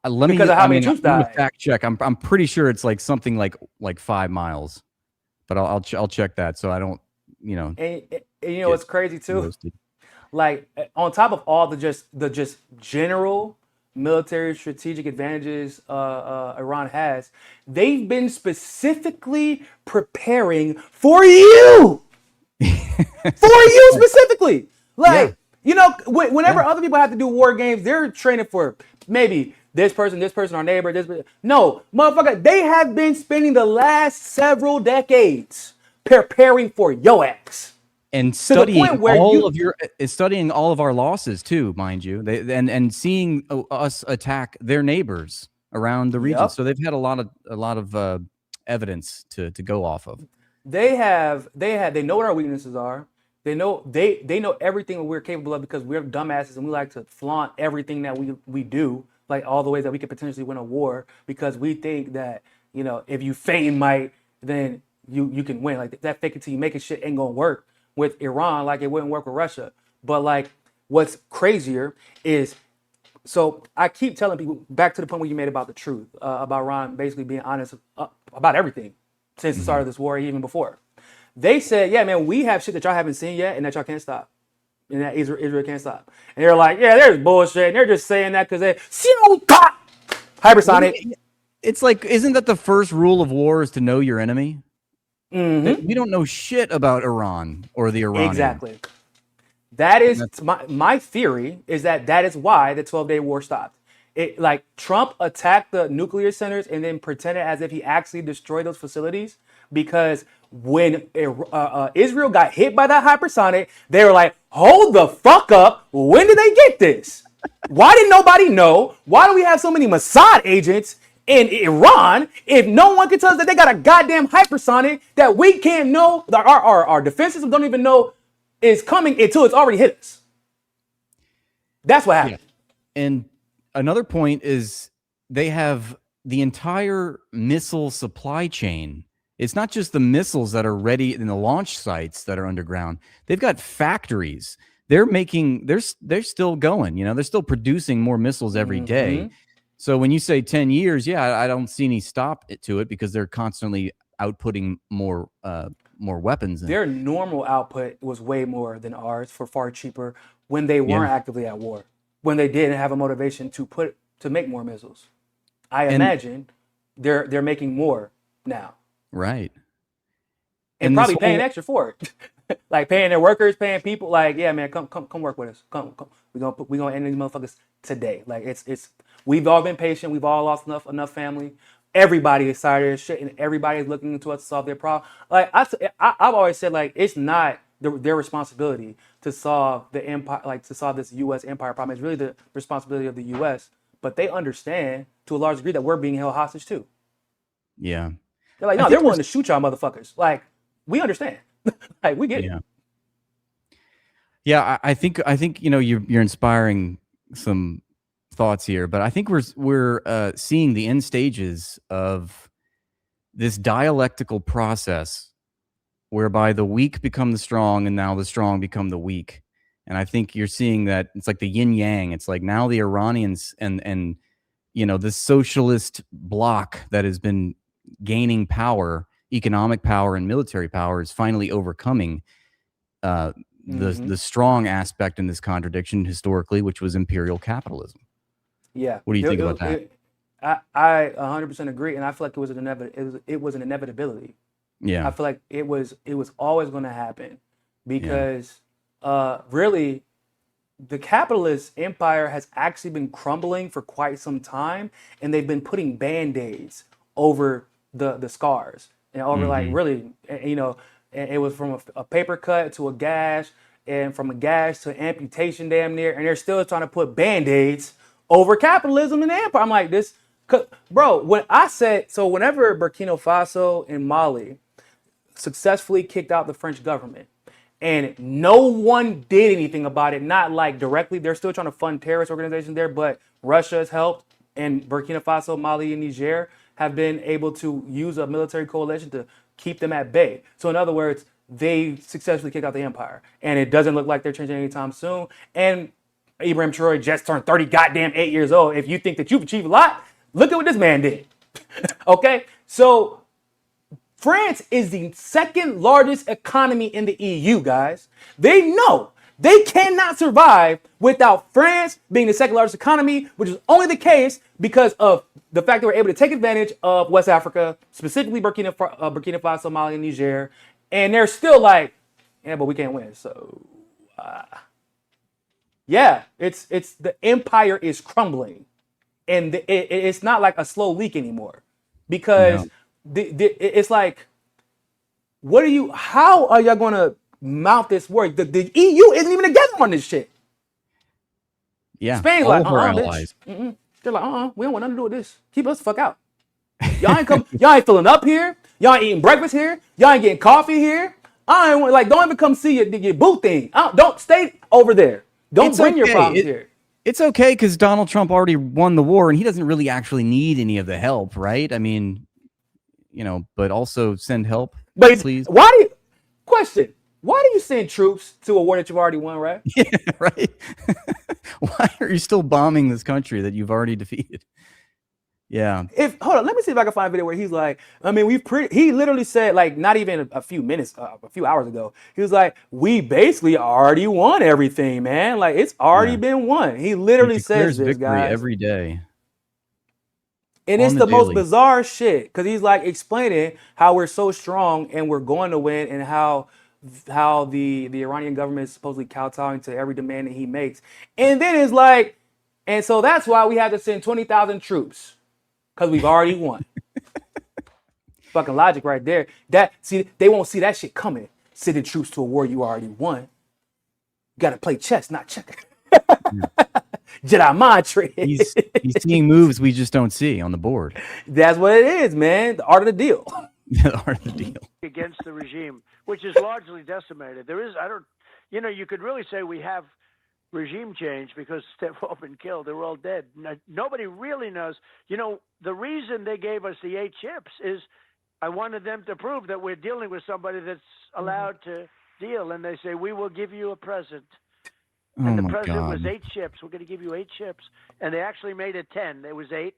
because of how many troops I'm gonna died. fact check. I'm pretty sure it's like something like 5 miles, but I'll check that so I don't, And you know get what's crazy too? roasted. Like on top of all the general military strategic advantages Iran has, they've been specifically preparing for you, for you specifically. Yeah. Like whenever Yeah. other people have to do war games, they're training for maybe this person, our neighbor. No, motherfucker, they have been spending the last several decades preparing for your ass And to the point where studying all of our losses too, mind you. And seeing us attack their neighbors around the region. Yep. So they've had a lot of evidence to go off of. They know what our weaknesses are. They know everything that we're capable of because we're dumbasses and we like to flaunt everything that we do, like all the ways that we could potentially win a war because we think that, if you feign might, then you can win. Like that fake it till you make it shit ain't gonna work with Iran like it wouldn't work with Russia. But like what's crazier is, so I keep telling people back to the point where you made about the truth, about Ron basically being honest about everything since the start of this war, even before. They said, yeah, man, we have shit that y'all haven't seen yet and that y'all can't stop. And that Israel can't stop. And they're like, yeah, there's bullshit. And they're just saying that because they hypersonic. It's like, isn't that the first rule of war is to know your enemy? We don't know shit about Iran or the Iranians. Exactly. That is my theory is that is why the 12-day war stopped. It like Trump attacked the nuclear centers and then pretended as if he actually destroyed those facilities because when Israel got hit by that hypersonic, they were like, hold the fuck up. When did they get this? Why didn't nobody know? Why do we have so many Mossad agents in Iran if no one can tell us that they got a goddamn hypersonic that we can't know, our defense system don't even know is coming until it's already hit us? That's what happened. Yeah. And another point is they have the entire missile supply chain. It's not just the missiles that are ready in the launch sites that are underground. They've got factories. They're still going, they're still producing more missiles every day. So when you say 10 years, yeah, I don't see any stop to it because they're constantly outputting more weapons. Their normal output was way more than ours for far cheaper when they weren't actively at war, when they didn't have a motivation to make more missiles. I imagine they're making more now. Right. And probably paying extra for it. Like paying their workers, paying people, like, yeah, man, come work with us. Come. We're gonna end these motherfuckers today. Like it's we've all been patient, we've all lost enough family. Everybody is tired of this shit, and everybody is looking into us to solve their problem. Like I've always said, like it's not their responsibility to solve the empire, like to solve this U.S. empire problem. It's really the responsibility of the U.S. But they understand to a large degree that we're being held hostage too. Yeah. They're like, no, they're willing to shoot y'all motherfuckers. Like we understand. Like we get it. Yeah, I think you're inspiring some thoughts here, but I think we're seeing the end stages of this dialectical process whereby the weak become the strong and now the strong become the weak. And I think you're seeing that it's like the yin yang. It's like now the Iranians and the socialist bloc that has been gaining power, economic power and military power, is finally overcoming the strong aspect in this contradiction historically, which was imperial capitalism. Yeah. What do you think about that? I 100% agree, and I feel like it was an inevitability. Yeah. I feel like it was always going to happen because really the capitalist empire has actually been crumbling for quite some time, and they've been putting band-aids over the scars and over like really, it was from a paper cut to a gash, and from a gash to amputation damn near, and they're still trying to put band-aids over capitalism and the empire. I'm like, bro, whenever Burkina Faso and Mali successfully kicked out the French government and no one did anything about it, not like directly, they're still trying to fund terrorist organizations there, but Russia has helped, and Burkina Faso, Mali, and Niger have been able to use a military coalition to keep them at bay. So in other words, they successfully kick out the empire. And it doesn't look like they're changing anytime soon. And Ibrahim Traore just turned 30 goddamn 8 years old. If you think that you've achieved a lot, look at what this man did. Okay? So France is the second largest economy in the EU, guys. They know they cannot survive without France being the second largest economy, which is only the case because of the fact that we're able to take advantage of West Africa, specifically Burkina Faso, Mali, and Niger. And they're still like, yeah, but we can't win. So, yeah, it's the empire is crumbling. And it's not like a slow leak anymore. Because it's like, how are y'all going to mount this work? The EU isn't even together on this shit. Yeah. Spain's all like, of our allies. They're like, we don't want nothing to do with this. Keep us the fuck out. Y'all ain't filling up here. Y'all ain't eating breakfast here. Y'all ain't getting coffee here. Don't even come see your boo thing. Don't stay over there. Don't bring your problems here. It's okay because Donald Trump already won the war and he doesn't really actually need any of the help, right? I mean, but also send help, please. Why do you send troops to a war that you've already won, right? Yeah, right. Why are you still bombing this country that you've already defeated? Yeah. Hold on, let me see if I can find a video where he's like, he literally said, like, not even a few hours ago, he was like, we basically already won everything, man. Like, it's already been won. He literally says this, guys. Every day. And it's the most bizarre shit because he's like explaining how we're so strong and we're going to win and how the Iranian government is supposedly kowtowing to every demand that he makes. And then it's like, and so that's why we have to send 20,000 troops. Because we've already won. Fucking logic right there. They won't see that shit coming. Sending troops to a war you already won. You gotta play chess, not checkers. Jedi mind trick. He's seeing moves we just don't see on the board. That's what it is, man. The art of the deal. The art of the deal. Against the regime, which is largely decimated. You could really say we have regime change because they've all been killed. They're all dead. Nobody really knows. The reason they gave us the 8 chips is I wanted them to prove that we're dealing with somebody that's allowed to deal. And they say, we will give you a present. And the present was 8 chips. We're going to give you 8 chips. And they actually made it 10. It was 8.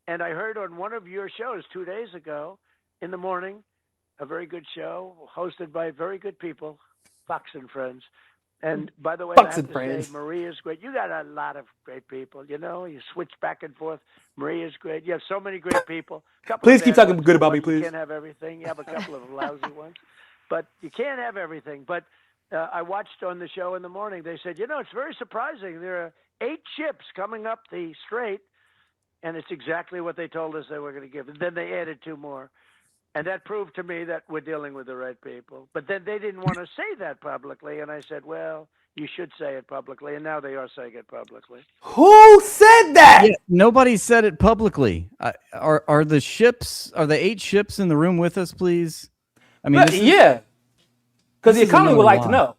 And I heard on one of your shows 2 days ago in the morning, a very good show hosted by very good people, Fox and Friends. And by the way, I have to say, Maria's great. You got a lot of great people, You switch back and forth. Maria's great. You have so many great people. Please keep talking good about me, please. You can't have everything. You have a couple of lousy ones. But you can't have everything. But I watched on the show in the morning. They said, it's very surprising. There are 8 ships coming up the strait, and it's exactly what they told us they were going to give. And then they added 2 more. And that proved to me that we're dealing with the right people. But then they didn't want to say that publicly. And I said, well, you should say it publicly. And now they are saying it publicly. Who said that? Yeah, nobody said it publicly. Are the 8 ships in the room with us, please? I mean, because the economy would like to know.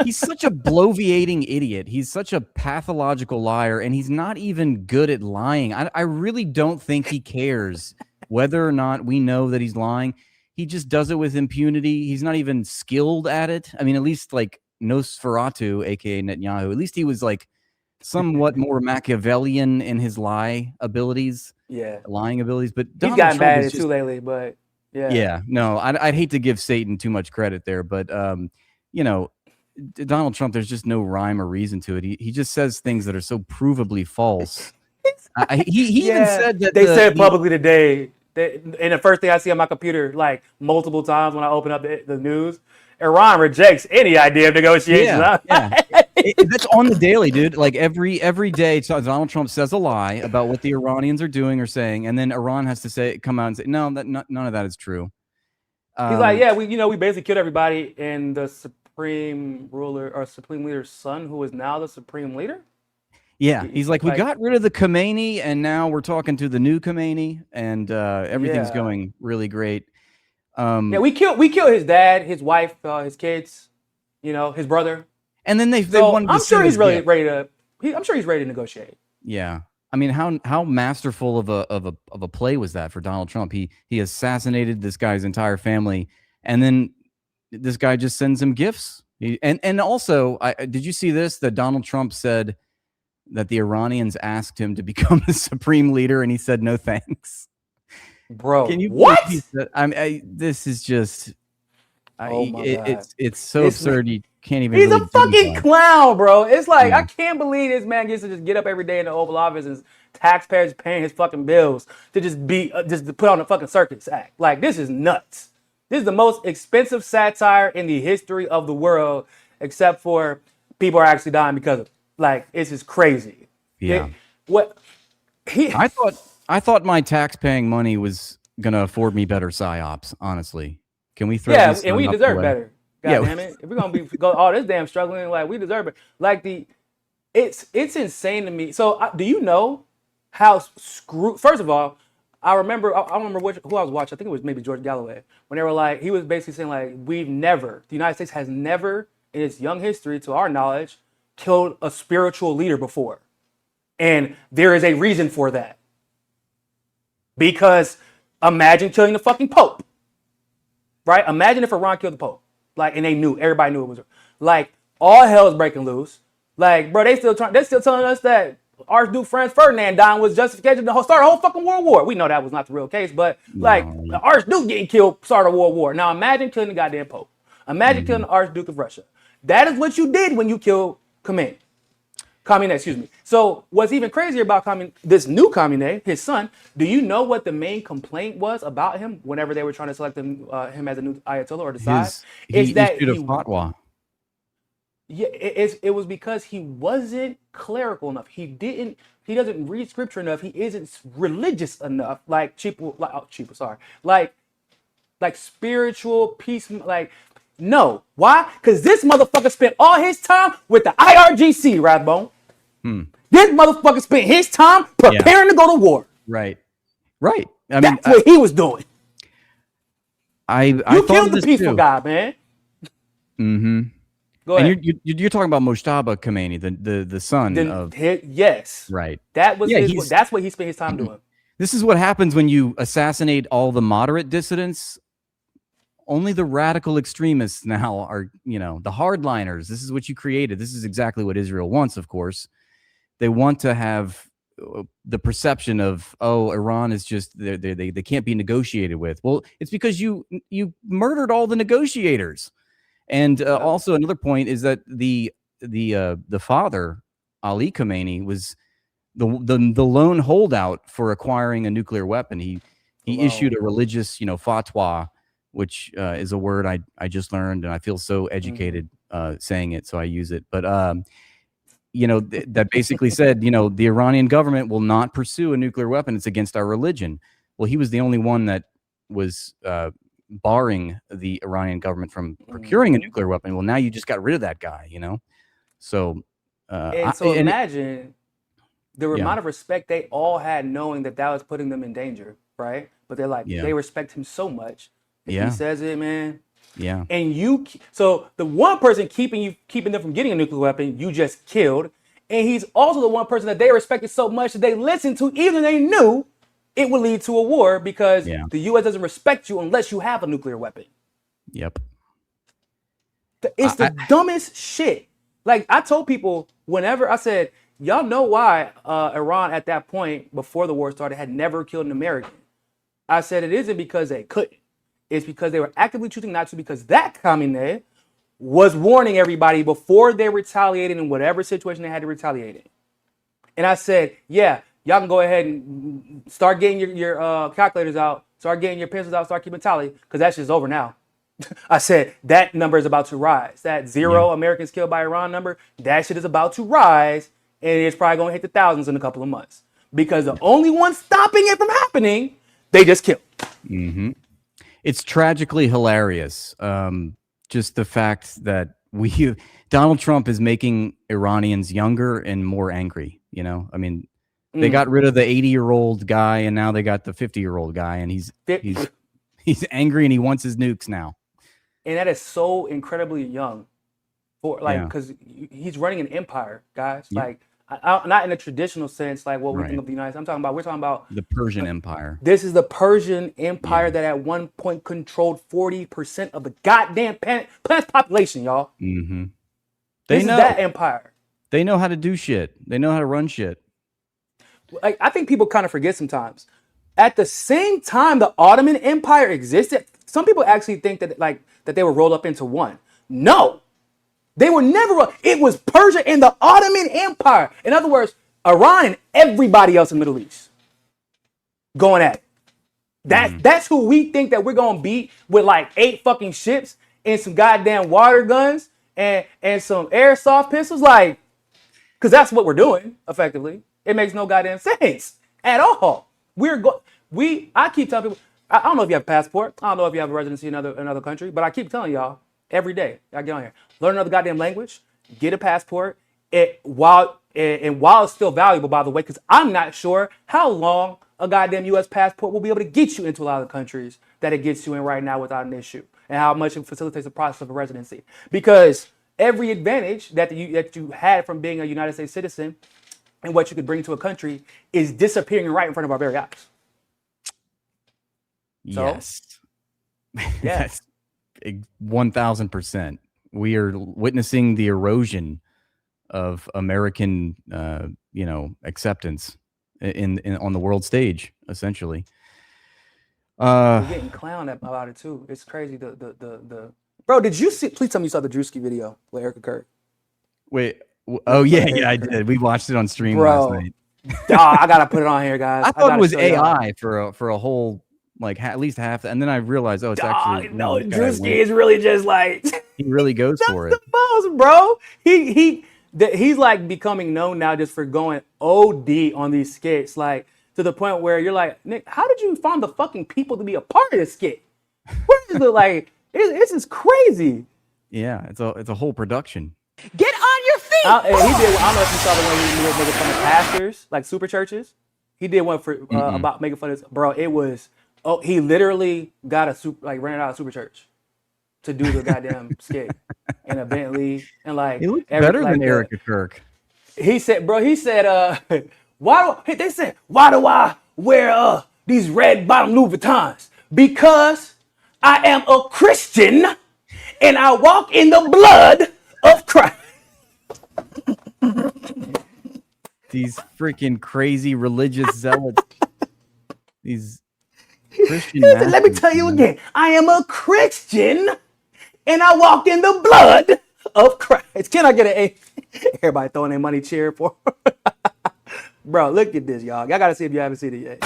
He's such a bloviating idiot. He's such a pathological liar, and he's not even good at lying. I really don't think he cares whether or not we know that he's lying. He just does it with impunity. He's not even skilled at it. I mean, at least like Nosferatu, aka Netanyahu, at least he was like somewhat more Machiavellian in his lying abilities. But he's gotten bad at it too lately. But no, I'd hate to give Satan too much credit there, but Donald Trump, there's just no rhyme or reason to it. He just says things that are so provably false. He even said that they said publicly today. And the first thing I see on my computer, like multiple times when I open up the news, Iran rejects any idea of negotiations. That's on the daily, dude. Like every day, Donald Trump says a lie about what the Iranians are doing or saying, and then Iran has to come out and say, no, none of that is true. He's like, we basically killed everybody, and the supreme ruler or supreme leader's son, who is now the supreme leader. Yeah, he's like, we got rid of the Khomeini, and now we're talking to the new Khomeini, and everything's going really great. We killed his dad, his wife, his kids, his brother, and then they wanted to. I'm sure he's really ready to. I'm sure he's ready to negotiate. Yeah, I mean, how masterful of a play was that for Donald Trump? He assassinated this guy's entire family, and then this guy just sends him gifts. And also, did you see this? That Donald Trump said that the Iranians asked him to become the supreme leader, and he said no thanks. Bro, Can you what? This is just. Oh my God. It's so This absurd. You can't even. He's really a fucking do clown, bro. It's like Yeah. I can't believe this man gets to just get up every day in the Oval Office and taxpayers paying his fucking bills to just be just to put on a fucking circus act. Like this is nuts. This is the most expensive satire in the history of the world, except for people are actually dying because of it. Like it's just crazy. Yeah. I thought my tax-paying money was gonna afford me better psyops. Honestly, can we throw? Yeah, this and we up deserve away? better. God damn it! If we're gonna go all this damn struggling, like we deserve it. Like it's insane to me. So do you know how screwed? First of all, I remember who I was watching. I think it was maybe George Galloway when they were like, he was basically saying like, the United States has never in its young history, to our knowledge, killed a spiritual leader before, and there is a reason for that. Because imagine killing the fucking Pope, right? Imagine if Iran killed the Pope, like, and everybody knew it was, like, all hell's breaking loose. Like, bro, they're still telling us that Archduke Franz Ferdinand dying was justification to start a whole fucking world war. We know that was not the real case, but like, the Archduke getting killed started a world war. Now imagine killing the goddamn Pope. Imagine killing the Archduke of Russia. That is what you did when you killed Khamenei. Excuse me. So what's even crazier about this new Khamenei, his son, do you know what the main complaint was about him whenever they were trying to select him as a new Ayatollah or decide? He issued a fatwa. Yeah, it was because he wasn't clerical enough. He doesn't read scripture enough. He isn't religious enough. Like spiritual peace. Like, no. Why? Because this motherfucker spent all his time with the IRGC, Rathbone. This motherfucker spent his time preparing to go to war. Right. That's what he was doing. I killed the peaceful guy, man. Mm-hmm. Go ahead. And you're talking about Mojtaba Khomeini, the son of. Yes. Right. That's what he spent his time doing. This is what happens when you assassinate all the moderate dissidents. Only the radical extremists now are, the hardliners. This is what you created. This is exactly what Israel wants, of course. They want to have the perception of, Iran is just, they can't be negotiated with. Well, it's because you murdered all the negotiators. And also another point is that the father, Ali Khamenei, was the lone holdout for acquiring a nuclear weapon. He issued a religious, fatwa, which is a word I just learned, and I feel so educated saying it, so I use it. But that basically said, the Iranian government will not pursue a nuclear weapon. It's against our religion. Well, he was the only one that was barring the Iranian government from procuring a nuclear weapon. Well, now you just got rid of that guy, So, imagine the amount of respect they all had, knowing that was putting them in danger, right? But they're like, they respect him so much. If he says it, man. Yeah. And so the one person keeping them from getting a nuclear weapon, you just killed. And he's also the one person that they respected so much that they listened to, even though they knew it would lead to a war, because the U.S. doesn't respect you unless you have a nuclear weapon. Yep. It's the dumbest shit. Like, I told people whenever I said, y'all know why Iran at that point, before the war started, had never killed an American. I said it isn't because they couldn't. It's because they were actively choosing not to, because that Khamenei was warning everybody before they retaliated in whatever situation they had to retaliate in. And I said, y'all can go ahead and start getting your calculators out, start getting your pencils out, start keeping tally, because that's just over now. I said that number is about to rise. That 0 Americans killed by Iran number, that shit is about to rise, and it's probably going to hit the thousands in a couple of months. Because the only one stopping it from happening, they just killed. Mm-hmm. It's tragically hilarious. Just the fact that Donald Trump is making Iranians younger and more angry. I mean, they got rid of the 80-year-old guy, and now they got the 50-year-old guy, and he's angry and he wants his nukes now. And that is so incredibly young, because he's running an empire, guys. Yeah. Like, not in a traditional sense, like what we Right. think of the United States. We're talking about The Persian Empire. this is the Persian Empire Yeah. that at one point controlled 40% of the goddamn planet's population, y'all. Mm-hmm. This is that empire. They know how to do shit. They know how to run shit. Like, I think people kind of forget sometimes. At the same time the Ottoman Empire existed, some people actually think that that they were rolled up into one. No, they were never. It was Persia and the Ottoman Empire. In other words, Iran and everybody else in the Middle East going at it. That's who we think that we're gonna beat with like 8 fucking ships and some goddamn water guns and some airsoft pistols, like, because that's what we're doing effectively. It makes no goddamn sense at all. I keep telling people, I don't know if you have a passport, I don't know if you have a residency in another country, but I keep telling y'all every day I get on here, learn another goddamn language, get a passport. While it's still valuable, by the way, because I'm not sure how long a goddamn U.S. passport will be able to get you into a lot of the countries that it gets you in right now without an issue, and how much it facilitates the process of a residency. Because every advantage that you had from being a United States citizen and what you could bring to a country is disappearing right in front of our very eyes. So, Yes. yeah. 1000%. We are witnessing the erosion of American, acceptance on the world stage, essentially. We're getting clowned about it too. It's crazy. The bro, did you see? Please tell me you saw the Drewski video with Erica Kirk. Wait. Oh yeah, I did. We watched it on stream Bro, last night. I gotta put it on here, guys. I thought it was AI AI for a whole at least half, and then I realized, it's actually no. Drewski is really just like he really goes for it. The most, bro. He's like becoming known now just for going OD on these skits, like to the point where you're like, Nick, how did you find the fucking people to be a part of this skit? Where is the like? It's just crazy. Yeah, it's a whole production. Get on your feet. He did. I don't know if you saw the one he was making fun of pastors, like super churches. He did one for about making fun of this. Bro, it was. Oh, he literally got rented out a super church to do the goddamn skit in a Bentley and like. He looked better than Erica Kirk. He said, why do I wear these red bottom Louis Vuittons? Because I am a Christian and I walk in the blood of Christ. These freaking crazy religious zealots. These Christian. Let me tell you again. I am a Christian and I walk in the blood of Christ. Can I get an A? Everybody throwing their money cheer for. Bro, look at this, y'all. Y'all gotta see if you haven't seen it yet.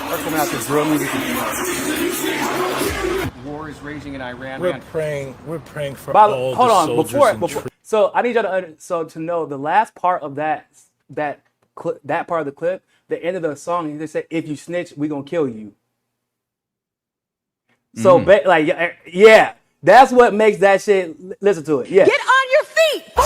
We're coming out to drill music. War is raging in Iran. We're praying for all hold the on, soldiers before. So I need y'all to know the last part of that part of the clip, the end of the song. They said, "If you snitch, we gonna kill you." So yeah, that's what makes that shit. Listen to it. Yeah. Get on your feet, boy.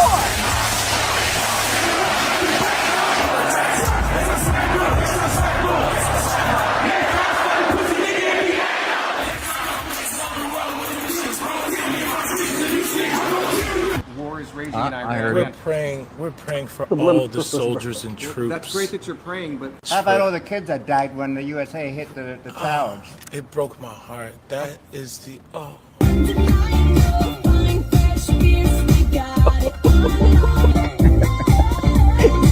War is raging in Iran. I heard We're praying for all the soldiers and troops. That's great that you're praying, but How about all the kids that died when the USA hit the towers? It broke my heart. That is the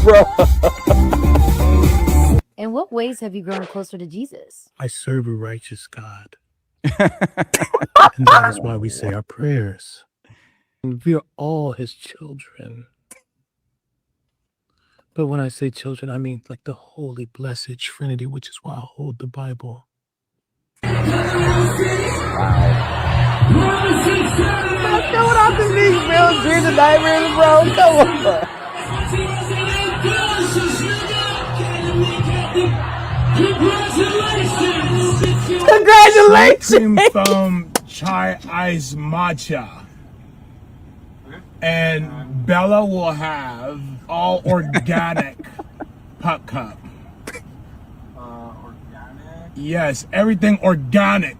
Bro. In what ways have you grown closer to Jesus? I serve a righteous God. And that is why we say our prayers. We are all his children. But when I say children, I mean like the holy, blessed Trinity, which is why I hold the Bible. Coming out to these Bill Dreams and nightmares, bro. Come on. Congratulations! From chai ice matcha. And Bella will have all organic puck cup. organic. Yes, everything organic.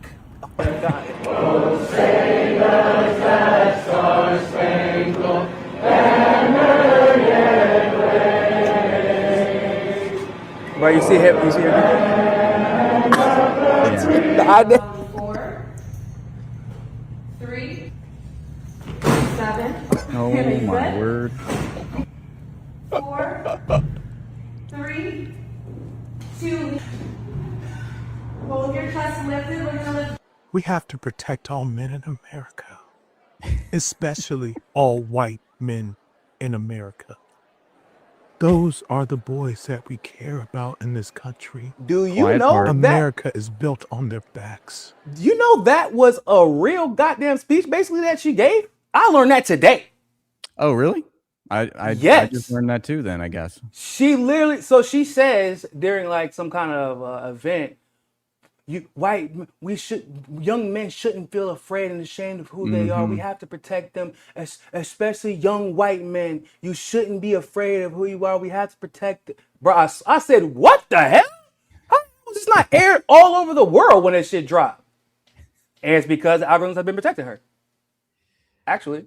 Bro, you see him? You see him? Yeah. 4, 3, 7. Oh my word. 4, 3, 2. Hold your chest lifted. We're gonna lift. We have to protect all men in America, especially all white men in America. Those are the boys that we care about in this country. Do you Quiet know part. that? America is built on their backs. You know that was a real goddamn speech, basically, that she gave. I learned that today. Oh, really? I Yes. just learned that too. Then I guess. She literally, so she says during like some kind of event, young men shouldn't feel afraid and ashamed of who they are. We have to protect them, especially young white men. You shouldn't be afraid of who you are. We have to protect them. Bro, I said, what the hell? How was this not aired all over the world when that shit dropped? And it's because the algorithms have been protecting her. Actually.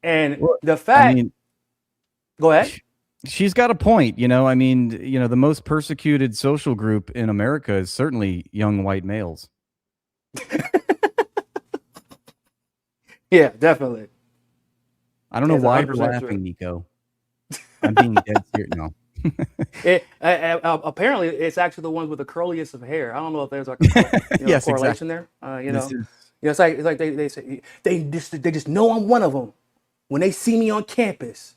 And the fact, I mean, go ahead. she's got a point. I mean, the most persecuted social group in America is certainly young white males. Yeah, definitely. I don't know It's why you're 100% laughing, true. Nico. I'm being dead serious. No. Apparently, it's actually the ones with the curliest of hair. I don't know if there's like a Yes, correlation exactly. there. This is It's like they say they just know I'm one of them. When they see me on campus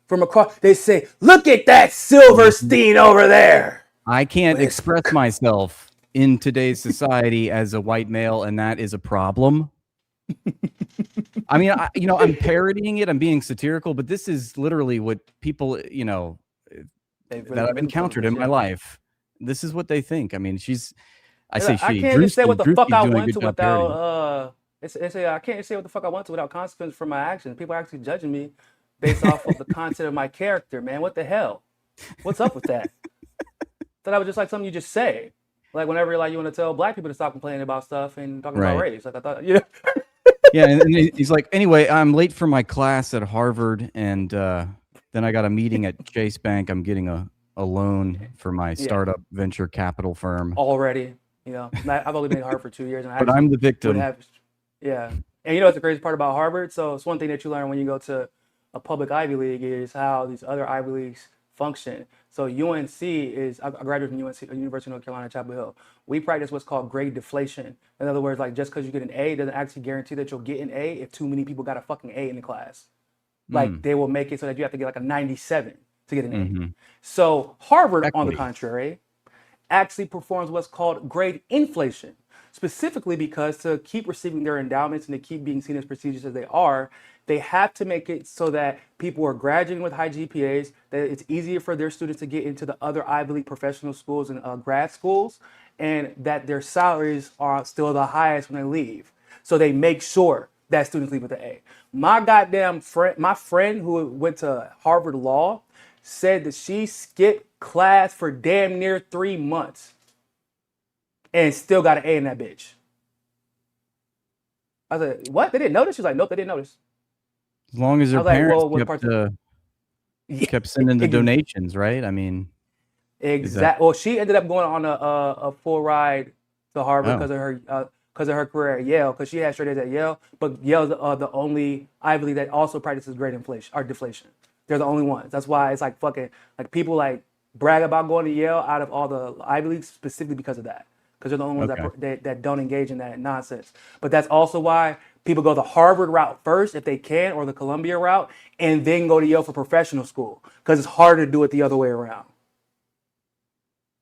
from across, they say, "Look at that Silverstein over there." I can't When it's- express myself in today's society as a white male, and that is a problem. I mean, I'm parodying it. I'm being satirical, but this is literally what people, They've really that I've been encountered feeling in this, my yeah. life. This is what they think. I mean, I Look, say I she. can't just say what the fuck Drewski's I doing a want good to job parodying. without I can't say what the fuck I want to without consequence for my actions. People are actually judging me based off of the content of my character, man. What the hell? What's up with that? Thought I was just like something you just say. Like whenever like you want to tell black people to stop complaining about stuff and talking about Right. race. Like I thought, yeah. Yeah, and he's like, anyway, I'm late for my class at Harvard, and then I got a meeting at Chase Bank. I'm getting a loan for my startup venture capital firm. Already, I've only been at Harvard for 2 years, and I But actually I'm the would victim. have, yeah. And what's the crazy part about Harvard? So it's one thing that you learn when you go to a public Ivy League is how these other Ivy Leagues function. So UNC I graduated from UNC, University of North Carolina, Chapel Hill. We practice what's called grade deflation. In other words, like just because you get an A doesn't actually guarantee that you'll get an A if too many people got a fucking A in the class. Like they will make it so that you have to get like a 97 to get an A. So Harvard, on the Equity. contrary, actually performs what's called grade inflation, specifically because to keep receiving their endowments and to keep being seen as prestigious as they are, they have to make it so that people are graduating with high GPAs, that it's easier for their students to get into the other Ivy League professional schools and grad schools, and that their salaries are still the highest when they leave. So they make sure that students leave with an A. My friend who went to Harvard Law said that she skipped class for damn near 3 months and still got an A in that bitch. I was like, what? They didn't notice? She's like, nope, they didn't notice. As long as I their was like, parents well, what part? kept sending the donations, right? I mean, Exactly. Well, she ended up going on a full ride to Harvard because of her career at Yale, because she had straight A's at Yale. But Yale's the only Ivy League that also practices grade inflation or deflation. They're the only ones. That's why it's like fucking like people like brag about going to Yale out of all the Ivy Leagues specifically because of that. Because they're the only ones that don't engage in that nonsense. But that's also why people go the Harvard route first if they can, or the Columbia route, and then go to Yale for professional school because it's harder to do it the other way around.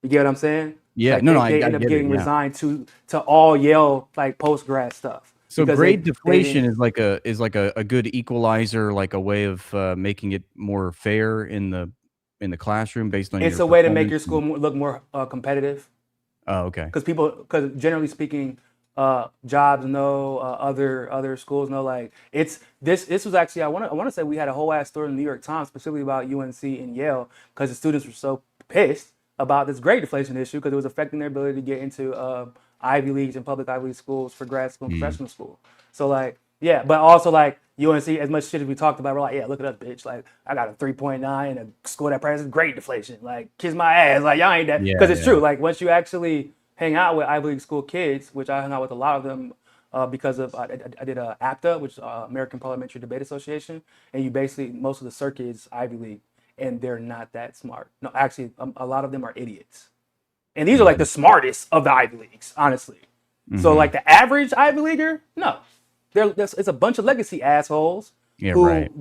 You get what I'm saying? Yeah, like they end up getting resigned to all Yale like post grad stuff. So grade deflation is like a good equalizer, like a way of making it more fair in the classroom based on. It's a way to make your school look more competitive. Oh, okay. Because generally speaking, jobs know, other schools know. Like this was actually I want to say we had a whole ass story in the New York Times specifically about UNC and Yale because the students were so pissed about this grade deflation issue because it was affecting their ability to get into Ivy Leagues and public Ivy League schools for grad school and professional school. So like, yeah, but also like UNC, as much shit as we talked about, we're like, yeah, look at us, bitch. Like, I got a 3.9 in a school that practices grade deflation. Like, kiss my ass. Like, y'all ain't that. Yeah, Because it's yeah. true. Like, once you actually hang out with Ivy League school kids, which I hung out with a lot of them because of I did APTA, which is American Parliamentary Debate Association, and you basically most of the circuit is Ivy League, and they're not that smart. No, actually, a lot of them are idiots, and these are like the smartest of the Ivy Leagues, honestly. So like the average Ivy Leaguer, no, it's a bunch of legacy assholes who right.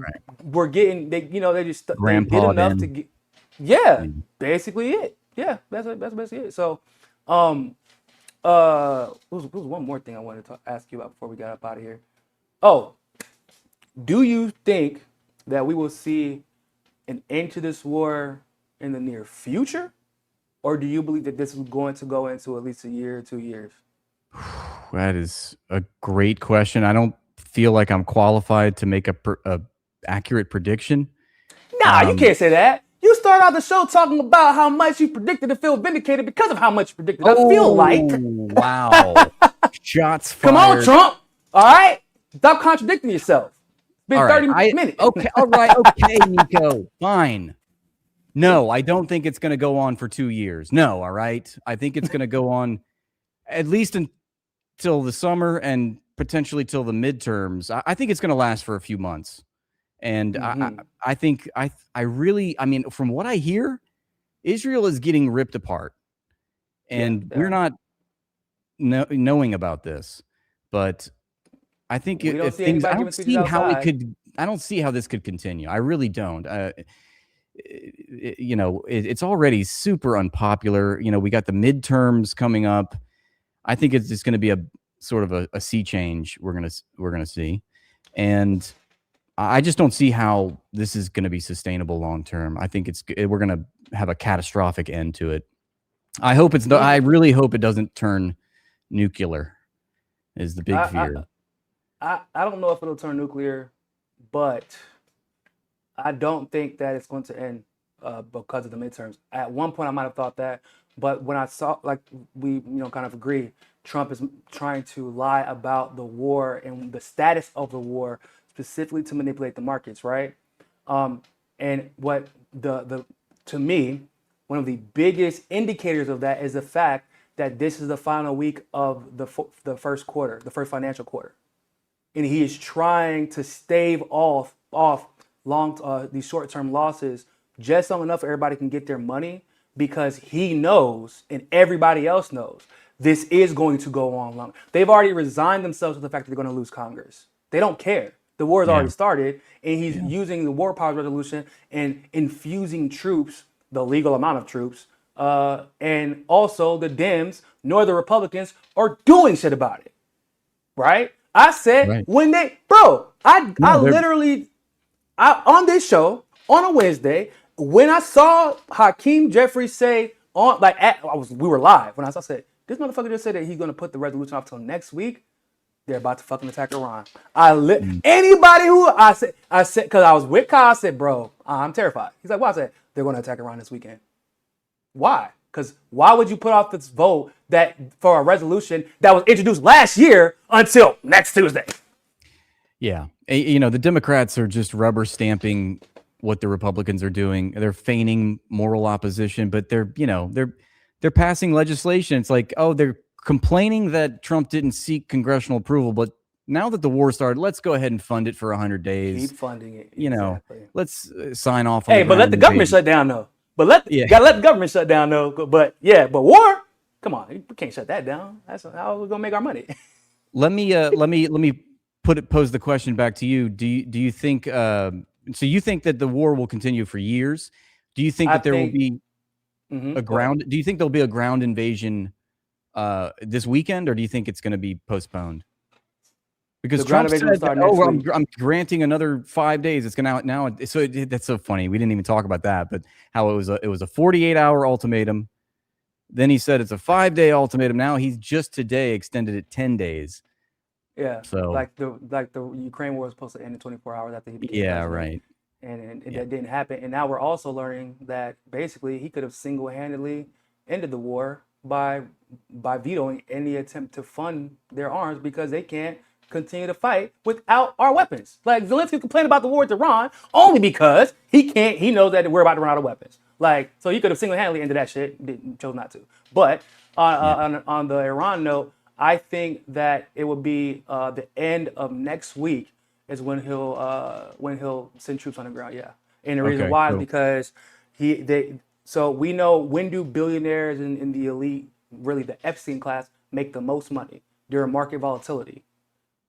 were getting they just they did Grandpa'd enough to in. get basically it. Yeah, that's basically it. So there was one more thing I wanted to ask you about before we got up out of here. Oh, do you think that we will see an end to this war in the near future? Or do you believe that this is going to go into at least a year or 2 years? That is a great question. I don't feel like I'm qualified to make a accurate prediction. Nah, you can't say that. You start out the show talking about how much you predicted to feel vindicated because of how much you predicted. Does it feel like? Wow. Shots fired. Come on, Trump. All right? Stop contradicting yourself. It's been All right, 30 minutes. Okay, all right, okay, Nico. Fine. No, I don't think it's going to go on for 2 years. No, all right. I think it's going to go on at least until the summer and potentially till the midterms. I think it's going to last for a few months. And I think I really, I mean, from what I hear, Israel is getting ripped apart, and we're not knowing about this. But I think if things, I don't see how it could. I don't see how this could continue. I really don't. It's already super unpopular. We got the midterms coming up. I think it's just going to be a sort of a sea change we're gonna see, and I just don't see how this is going to be sustainable long term. I think we're going to have a catastrophic end to it. I hope it's I really hope it doesn't turn nuclear. Is the big fear. I don't know if it'll turn nuclear, but I don't think that it's going to end because of the midterms. At one point, I might have thought that, but when I saw, like we kind of agree, Trump is trying to lie about the war and the status of the war, specifically to manipulate the markets, right? And what to me, one of the biggest indicators of that is the fact that this is the final week of the first quarter, the first financial quarter, and he is trying to stave off these short-term losses just long enough everybody can get their money, because he knows and everybody else knows this is going to go on long. They've already resigned themselves to the fact that they're going to lose Congress. They don't care. The war has already started, and he's using the war powers resolution and infusing troops, the legal amount of troops, and also the Dems nor the Republicans are doing shit about it, right? I said when they, literally, on this show on a Wednesday, when I saw Hakeem Jeffries say we were live when I said this motherfucker just said that he's gonna put the resolution off till next week. They're about to fucking attack Iran. Anybody who I said because I was with Kyle, I said, bro, I'm terrified. He's like, why? I said they're gonna attack Iran this weekend. Why? Because why would you put off this vote that for a resolution that was introduced last year until next Tuesday? Yeah. The Democrats are just rubber stamping what the Republicans are doing. They're feigning moral opposition, but they're passing legislation. It's like, oh, they're complaining that Trump didn't seek congressional approval, but now that the war started, let's go ahead and fund it for 100 days. Keep funding it. Exactly. Let's sign off. Hey, but let the government shut down though. Gotta let the government shut down though. But war, come on, we can't shut that down. That's how we're gonna make our money. Let me pose the question back to you. Do you think? So you think that the war will continue for years? Do you think that there will be a ground? Do you think there'll be a ground invasion this weekend, or do you think it's going to be postponed? Because Trump said, I'm granting another 5 days. It's going to now. So that's so funny. We didn't even talk about that, but how it was a 48-hour ultimatum. Then he said it's a 5-day ultimatum. Now he's just today extended it 10 days. Yeah. So like the Ukraine war was supposed to end in 24 hours after he became president. Right. And that didn't happen. And now we're also learning that basically he could have single-handedly ended the war by by vetoing any attempt to fund their arms because they can't continue to fight without our weapons. Like Zelensky complained about the war with Iran only because he knows that we're about to run out of weapons. Like, so he could have single-handedly ended that shit, chose not to. But on the Iran note, I think that it will be the end of next week is when he'll send troops on the ground. Yeah, and the reason Okay, why is so because so we know when do billionaires in the elite, really the Epstein class, make the most money during market volatility.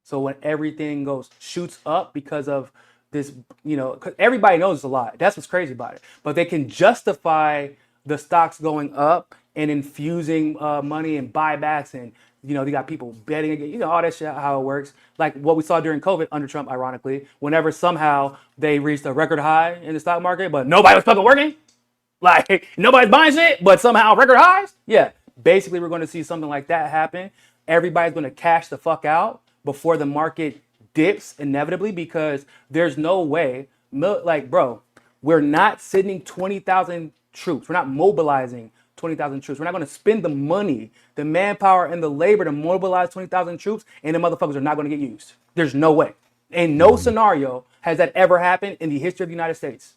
So when everything shoots up because of this, 'cause everybody knows it's a lie. That's what's crazy about it. But they can justify the stocks going up and infusing money and buybacks, and they got people betting again, all that shit, how it works. Like what we saw during COVID under Trump, ironically, whenever somehow they reached a record high in the stock market, but nobody was fucking working. Like nobody's buying shit, but somehow record highs. Yeah, basically we're going to see something like that happen. Everybody's going to cash the fuck out before the market dips inevitably because there's no way. Like, bro, we're not sending 20,000 troops. We're not mobilizing 20,000 troops. We're not going to spend the money, the manpower, and the labor to mobilize 20,000 troops, and the motherfuckers are not going to get used. There's no way. In no scenario has that ever happened in the history of the United States.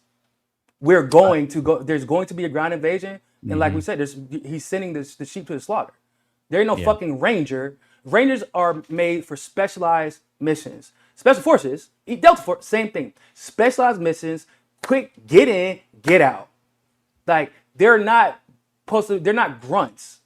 We're going to go. There's going to be a ground invasion, and like we said, he's sending the sheep to the slaughter. There ain't no fucking ranger. Rangers are made for specialized missions. Special forces, Delta Force, same thing. Specialized missions, quick, get in, get out. Like they're not they're not grunts,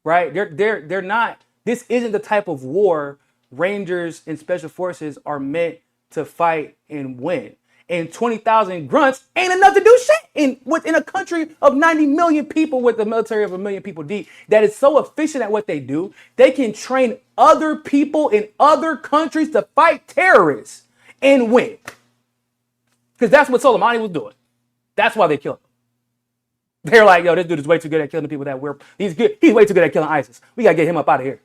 right? They're not. This isn't the type of war Rangers and Special Forces are meant to fight and win. And 20,000 grunts ain't enough to do shit within a country of 90 million people with a military of 1 million people deep that is so efficient at what they do. They can train other people in other countries to fight terrorists and win. Because that's what Soleimani was doing. That's why they killed him. They're like, yo, this dude is way too good at killing the people he's way too good at killing ISIS. We got to get him up out of here.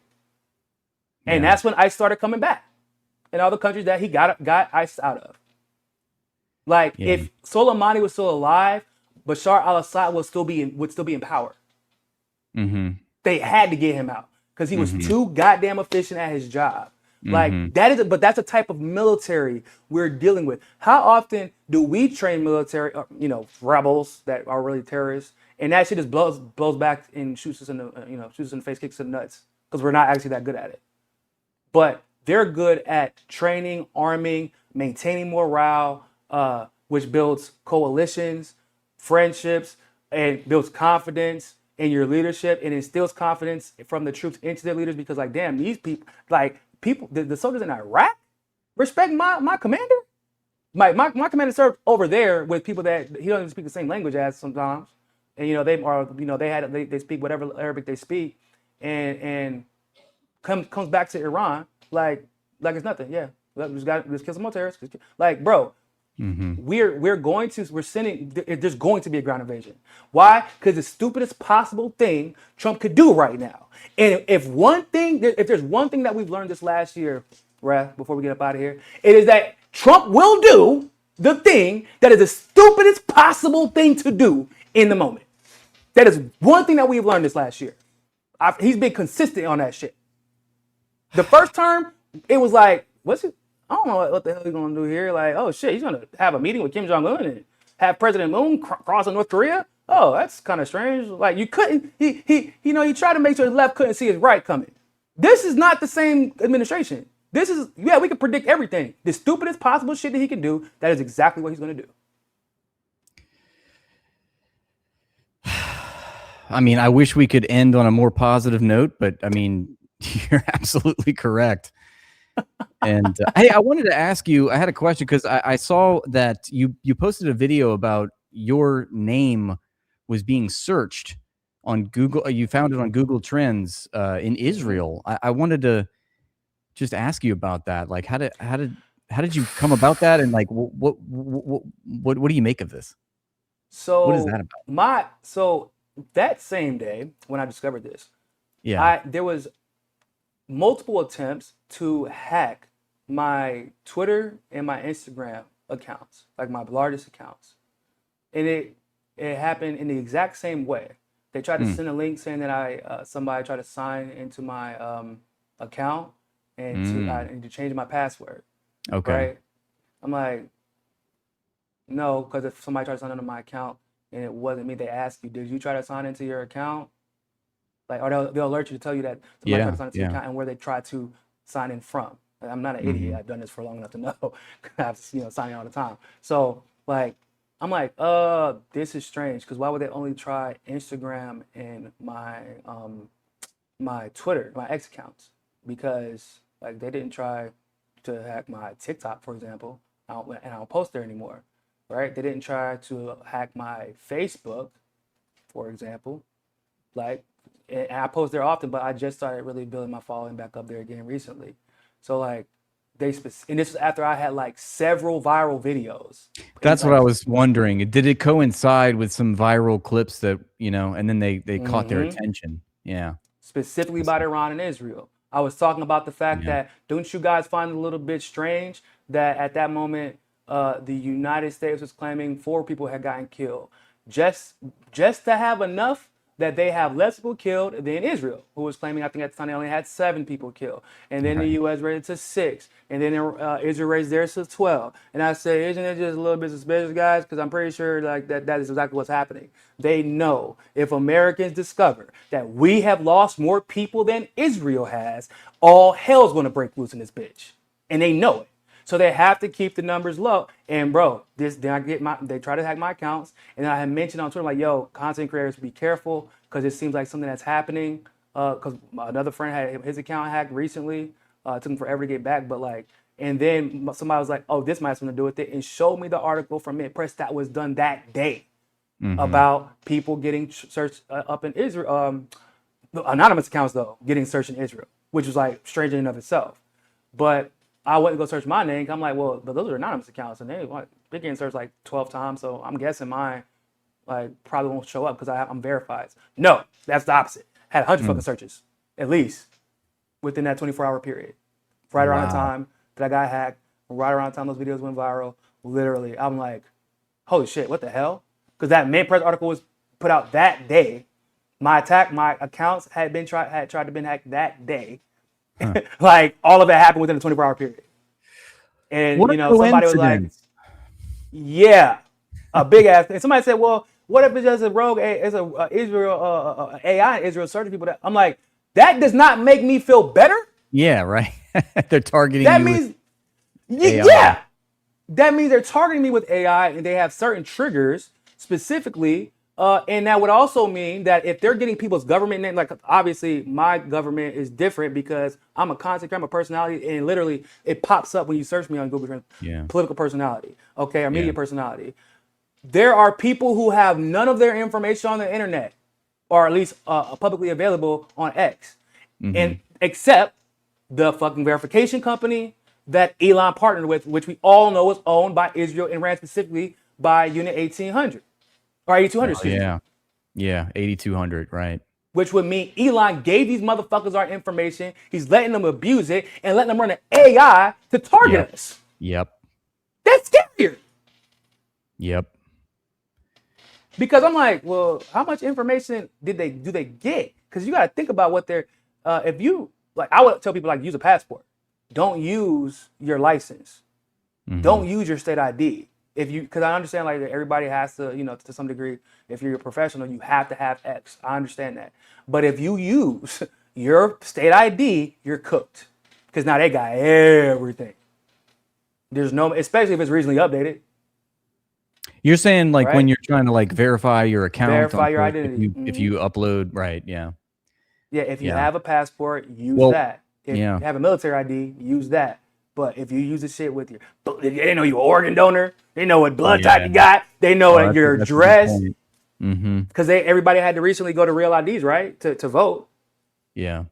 And that's when ISIS started coming back in all the countries that he got ISIS out of. Like if Soleimani was still alive, Bashar al-Assad would still be in power. Mm-hmm. They had to get him out because he was too goddamn efficient at his job. Like but that's a type of military we're dealing with. How often do we train military, rebels that are really terrorists, and that shit just blows back and shoots us in the face, kicks us in the nuts because we're not actually that good at it. But they're good at training, arming, maintaining morale, which builds coalitions, friendships, and builds confidence in your leadership and instills confidence from the troops into their leaders because, like, damn, these people, the soldiers in Iraq respect my commander. My commander served over there with people that he doesn't speak the same language as sometimes, and they speak whatever Arabic they speak, and comes back to Iran like it's nothing. Yeah, let's kill some more terrorists. Like, bro. We're sending. There's going to be a ground invasion. Why? Because the stupidest possible thing Trump could do right now. And if there's one thing that we've learned this last year, Raph, before we get up out of here, it is that Trump will do the thing that is the stupidest possible thing to do in the moment. That is one thing that we've learned this last year. He's been consistent on that shit. The first term, it was like, I don't know what the hell he's gonna do here. Like, oh shit, he's gonna have a meeting with Kim Jong-un and have President Moon cross North Korea. Oh, that's kind of strange. Like, you couldn't. He tried to make sure his left couldn't see his right coming. This is not the same administration. We can predict everything. The stupidest possible shit that he can do. That is exactly what he's gonna do. I mean, I wish we could end on a more positive note, but I mean, you're absolutely correct. And hey, I wanted to ask you, I had a question because I saw that you posted a video about your name was being searched on Google. You found it on Google Trends in Israel. I wanted to just ask you about that. Like, how did you come about that? And like, what do you make of this? So what is that about? So that same day when I discovered this, yeah, there was multiple attempts to hack my Twitter and my Instagram accounts, like my largest accounts. And it happened in the exact same way. They tried to send a link saying that somebody tried to sign into my account and to change my password. Okay. Right? I'm like, no, because if somebody tried to sign into my account and it wasn't me, they ask you, did you try to sign into your account? Like, or they'll alert you to tell you that somebody tried to sign into your account and where they tried to sign in from. Like, I'm not an idiot. I've done this for long enough to know. I've signing all the time. So like, I'm like, this is strange because why would they only try Instagram and my Twitter, my X accounts? Because like they didn't try to hack my TikTok, for example. I don't post there anymore, right? They didn't try to hack my Facebook, for example. Like, and I post there often, but I just started really building my following back up there again recently. So like, and this is after I had like several viral videos. That's what I was wondering. Did it coincide with some viral clips that, and then they caught their attention? Yeah. Specifically about Iran and Israel. I was talking about the fact that, don't you guys find it a little bit strange that at that moment, the United States was claiming 4 people had gotten killed, just to have enough that they have less people killed than Israel, who was claiming, I think at the time they only had 7 people killed. And then the U.S. raised it to 6. And then Israel raised theirs to 12. And I say, isn't it just a little bit suspicious, guys? Because I'm pretty sure like that is exactly what's happening. They know if Americans discover that we have lost more people than Israel has, all hell's going to break loose in this bitch. And they know it. So they have to keep the numbers low. And bro, they try to hack my accounts. And I had mentioned on Twitter, like, yo, content creators, be careful, because it seems like something that's happening. Because another friend had his account hacked recently. It took him forever to get back. But like, and then somebody was like, oh, this might have something to do with it, and showed me the article from Mint Press that was done that day about people getting searched up in Israel. Anonymous accounts, though, getting searched in Israel, which was like strange in and of itself. But I went to go search my name. I'm like, well, but those are anonymous accounts, and they're getting searched like 12 times. So I'm guessing mine like probably won't show up because I'm verified. No, that's the opposite. Had 100 fucking searches, at least, within that 24-hour period. Right around the time that I got hacked, right around the time those videos went viral. Literally, I'm like, holy shit, what the hell? Because that Mint Press article was put out that day. My accounts had tried to been hacked that day. Like all of it happened within a 24-hour period. And somebody was like, yeah, a big ass. And somebody said, well, what if it's just a rogue? It's a Israel AI and Israel searching people. I'm like, that does not make me feel better. Yeah, right. They're targeting that you. Means, AI. that means they're targeting me with AI, and they have certain triggers specifically. And that would also mean that if they're getting people's government name, like obviously my government is different because I'm a content creator, I'm a personality, and literally it pops up when you search me on Google. Political personality, okay, or media personality. There are people who have none of their information on the internet, or at least publicly available on X, and except the fucking verification company that Elon partnered with, which we all know is owned by Israel and ran specifically by Unit 1800. Or 8200, excuse me. Yeah, 8200, right. Which would mean Elon gave these motherfuckers our information. He's letting them abuse it and letting them run an AI to target us. Yep. That's scarier. Yep. Because I'm like, well, how much information do they get? Because you got to think about what they're, if you, like, I would tell people, like, use a passport. Don't use your license. Don't use your state ID. Because I understand like everybody has to, to some degree, if you're a professional, you have to have X. I understand that. But if you use your state ID, you're cooked. Because now they got everything. There's no, especially if it's recently updated. You're saying like when you're trying to like verify your account. Verify your identity. If you upload, right, yeah. Yeah, if you have a passport, use that. If you have a military ID, use that. But if you use the shit with they know you're an organ donor. They know what blood type you got. They know your address. Because everybody had to recently go to real IDs, right, to vote. Yeah.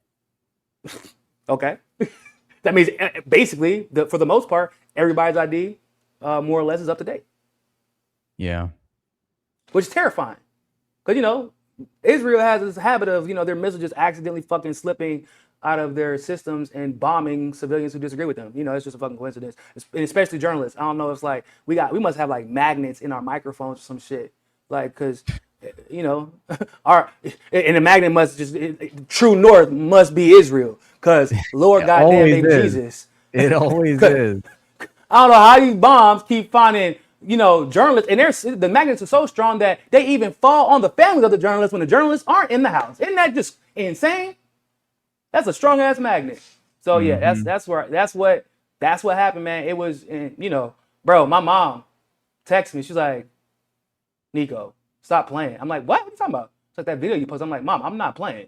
Okay. That means basically, for the most part, everybody's ID more or less is up to date. Yeah. Which is terrifying. Because, Israel has this habit of, their missiles just accidentally fucking slipping out of their systems and bombing civilians who disagree with them. It's just a fucking coincidence. And especially journalists. I don't know. It's like we must have like magnets in our microphones or some shit. Like, because you know, our and the magnet must just true north must be Israel, cause Lord It goddamn always baby is. Jesus. It always 'Cause is. I don't know how these bombs keep finding, you know, journalists, and the magnets are so strong that they even fall on the families of the journalists when the journalists aren't in the house. Isn't that just insane? That's a strong ass magnet. So yeah, Hmm. that's what happened, man. It was, you know, bro. My mom texted me. She's like, Nico, stop playing. I'm like, what? What are you talking about? It's like that video you posted. I'm like, Mom, I'm not playing.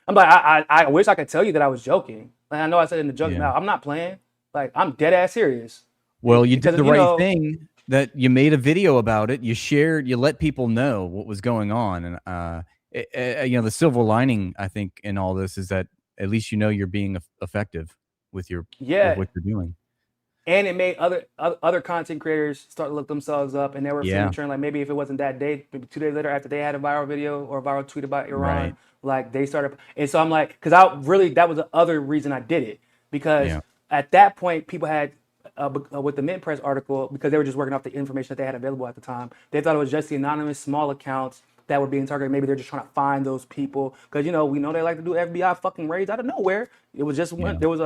I'm like, I wish I could tell you that I was joking. Like, I know I said it in the joke. Yeah. Now I'm not playing. Like, I'm dead ass serious. Well, you did Because the you right know, thing that you made a video about it. You shared, you let people know what was going on. And, you know, the silver lining, I think, in all this is that at least you know you're being effective with with yeah. what you're doing. And it made other content creators start to look themselves up, and they were Yeah. featuring, like, maybe if it wasn't that day, maybe 2 days later after they had a viral video or a viral tweet about Iran, Right. like they started. And so I'm like, because I really, that was the other reason I did it, because Yeah. at that point people had with the Mint Press article, because they were just working off the information that they had available at the time. They thought it was just the anonymous small accounts that were being targeted. Maybe they're just trying to find those people, because you know, we know they like to do FBI fucking raids out of nowhere. It was just Yeah. there was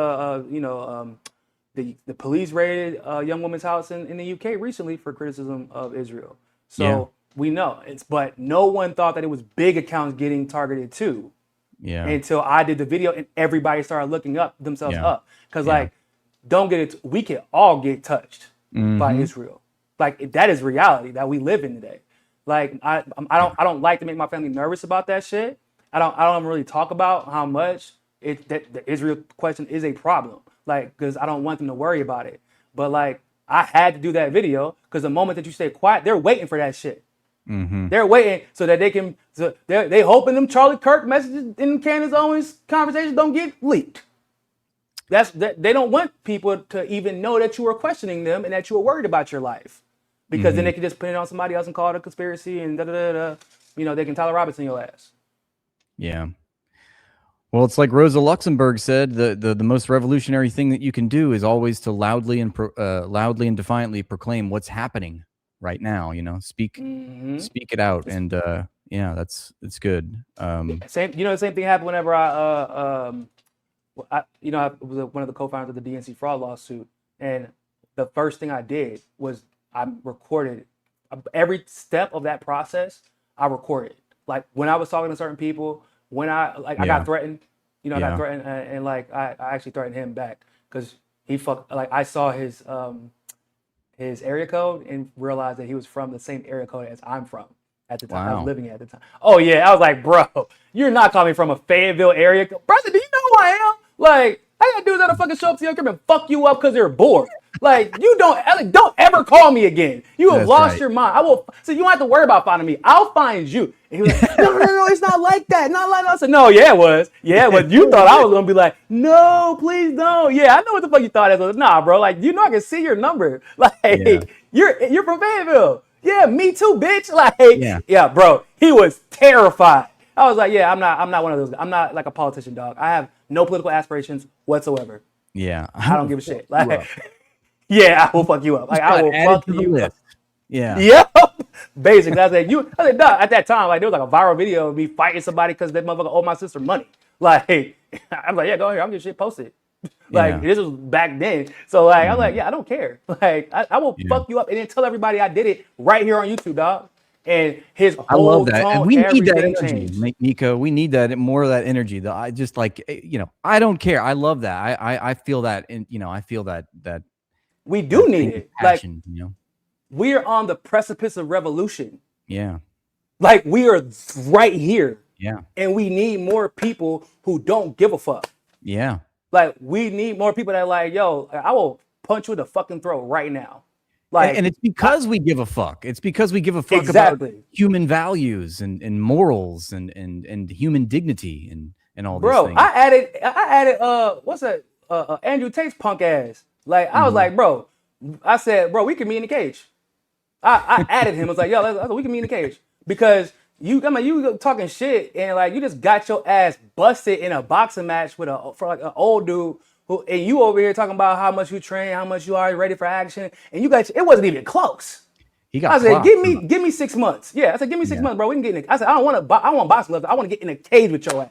the police raided a young woman's house in the UK recently for criticism of Israel. Yeah. So we know but no one thought that it was big accounts getting targeted too, Yeah. until I did the video and everybody started looking up themselves Yeah. up. Because Yeah. like, don't get it. We can all get touched by Hmm. Israel. Like, that is reality that we live in today. Like, I don't like to make my family nervous about that shit. I don't really talk about how much that the Israel question is a problem. Like, because I don't want them to worry about it. But like, I had to do that video because the moment that you stay quiet, they're waiting for that shit. Hmm. They're waiting so that they can. So they hoping them Charlie Kirk messages in Candace Owens conversations don't get leaked. They don't want people to even know that you are questioning them and that you are worried about your life, because then they can just put it on somebody else and call it a conspiracy and da da da da. You know, they can Tyler Robinson your ass. Yeah. Well, it's like Rosa Luxemburg said, the most revolutionary thing that you can do is always to loudly and defiantly proclaim what's happening right now. You know, speak it out, and yeah, it's good. Same, you know, the same thing happened whenever I was one of the co-founders of the DNC fraud lawsuit, and the first thing I did was I recorded every step of that process. I recorded, like, when I was talking to certain people, when I Yeah. got threatened, you know, I Yeah. got threatened, and like I actually threatened him back because I saw his area code and realized that he was from the same area code as I'm from at the time. I Wow. was living at the time. Oh yeah, I was like, bro, you're not calling me from a Fayetteville area, brother. Do you know who I am? Like, I got dudes that'll fucking show up to your crib and fuck you up because they're bored. Like, you don't ever call me again. You have That's lost right. your mind. I will. So you don't have to worry about finding me. I'll find you. And he was like, no, it's not like that. Not like that. I said, no, yeah, it was. Yeah, but you thought I was gonna be like, no, please don't. Yeah, I know what the fuck you thought it was. Nah, bro. Like, you know, I can see your number. Like, Yeah. you're from Fayetteville. Yeah, me too, bitch. Like, Yeah. yeah, bro. He was terrified. I was like, yeah, I'm not one of those. I'm not like a politician, dog. I have no political aspirations whatsoever. Yeah. I don't give a shit. Like, yeah, I will fuck you up. Like, I will Add it fuck to the you up. list. Yeah. Yep. Basically, I said, dog, at that time, like, there was like a viral video of me fighting somebody because that motherfucker owed my sister money. Like, I'm like, yeah, go ahead. I'm getting shit posted. Like, Yeah. this was back then. So like, I'm like, yeah, I don't care. Like, I will Yeah. fuck you up and then tell everybody I did it right here on YouTube, dog. And his I whole love that, and tone, we need that everything energy, changed. Nico. We need that more of that energy. I just like, you know, I don't care. I love that. I feel that, and you know, I feel that We do need same it. Like, passion. You know. we're on the precipice of revolution. Yeah. Like, we are right here. Yeah. And we need more people who don't give a fuck. Yeah. Like, we need more people that are like, yo, I will punch you in the fucking throat right now. Like, And it's because we give a fuck. It's because we give a fuck Exactly. about human values and morals and human dignity and all these bro, things. I added what's that? Andrew Tate's punk ass. Like, I was like, bro, I said, bro, we can meet in the cage. I added him. I was like, yo, we can meet in the cage. Because you talking shit and like you just got your ass busted in a boxing match for like an old dude and you over here talking about how much you train, how much you are ready for action, and it wasn't even close. He got I said, clocked. give me 6 months. Yeah, I said, give me 6 Yeah. months, bro. We can get in. I said, I want boxing gloves. I want to get in a cage with your ass.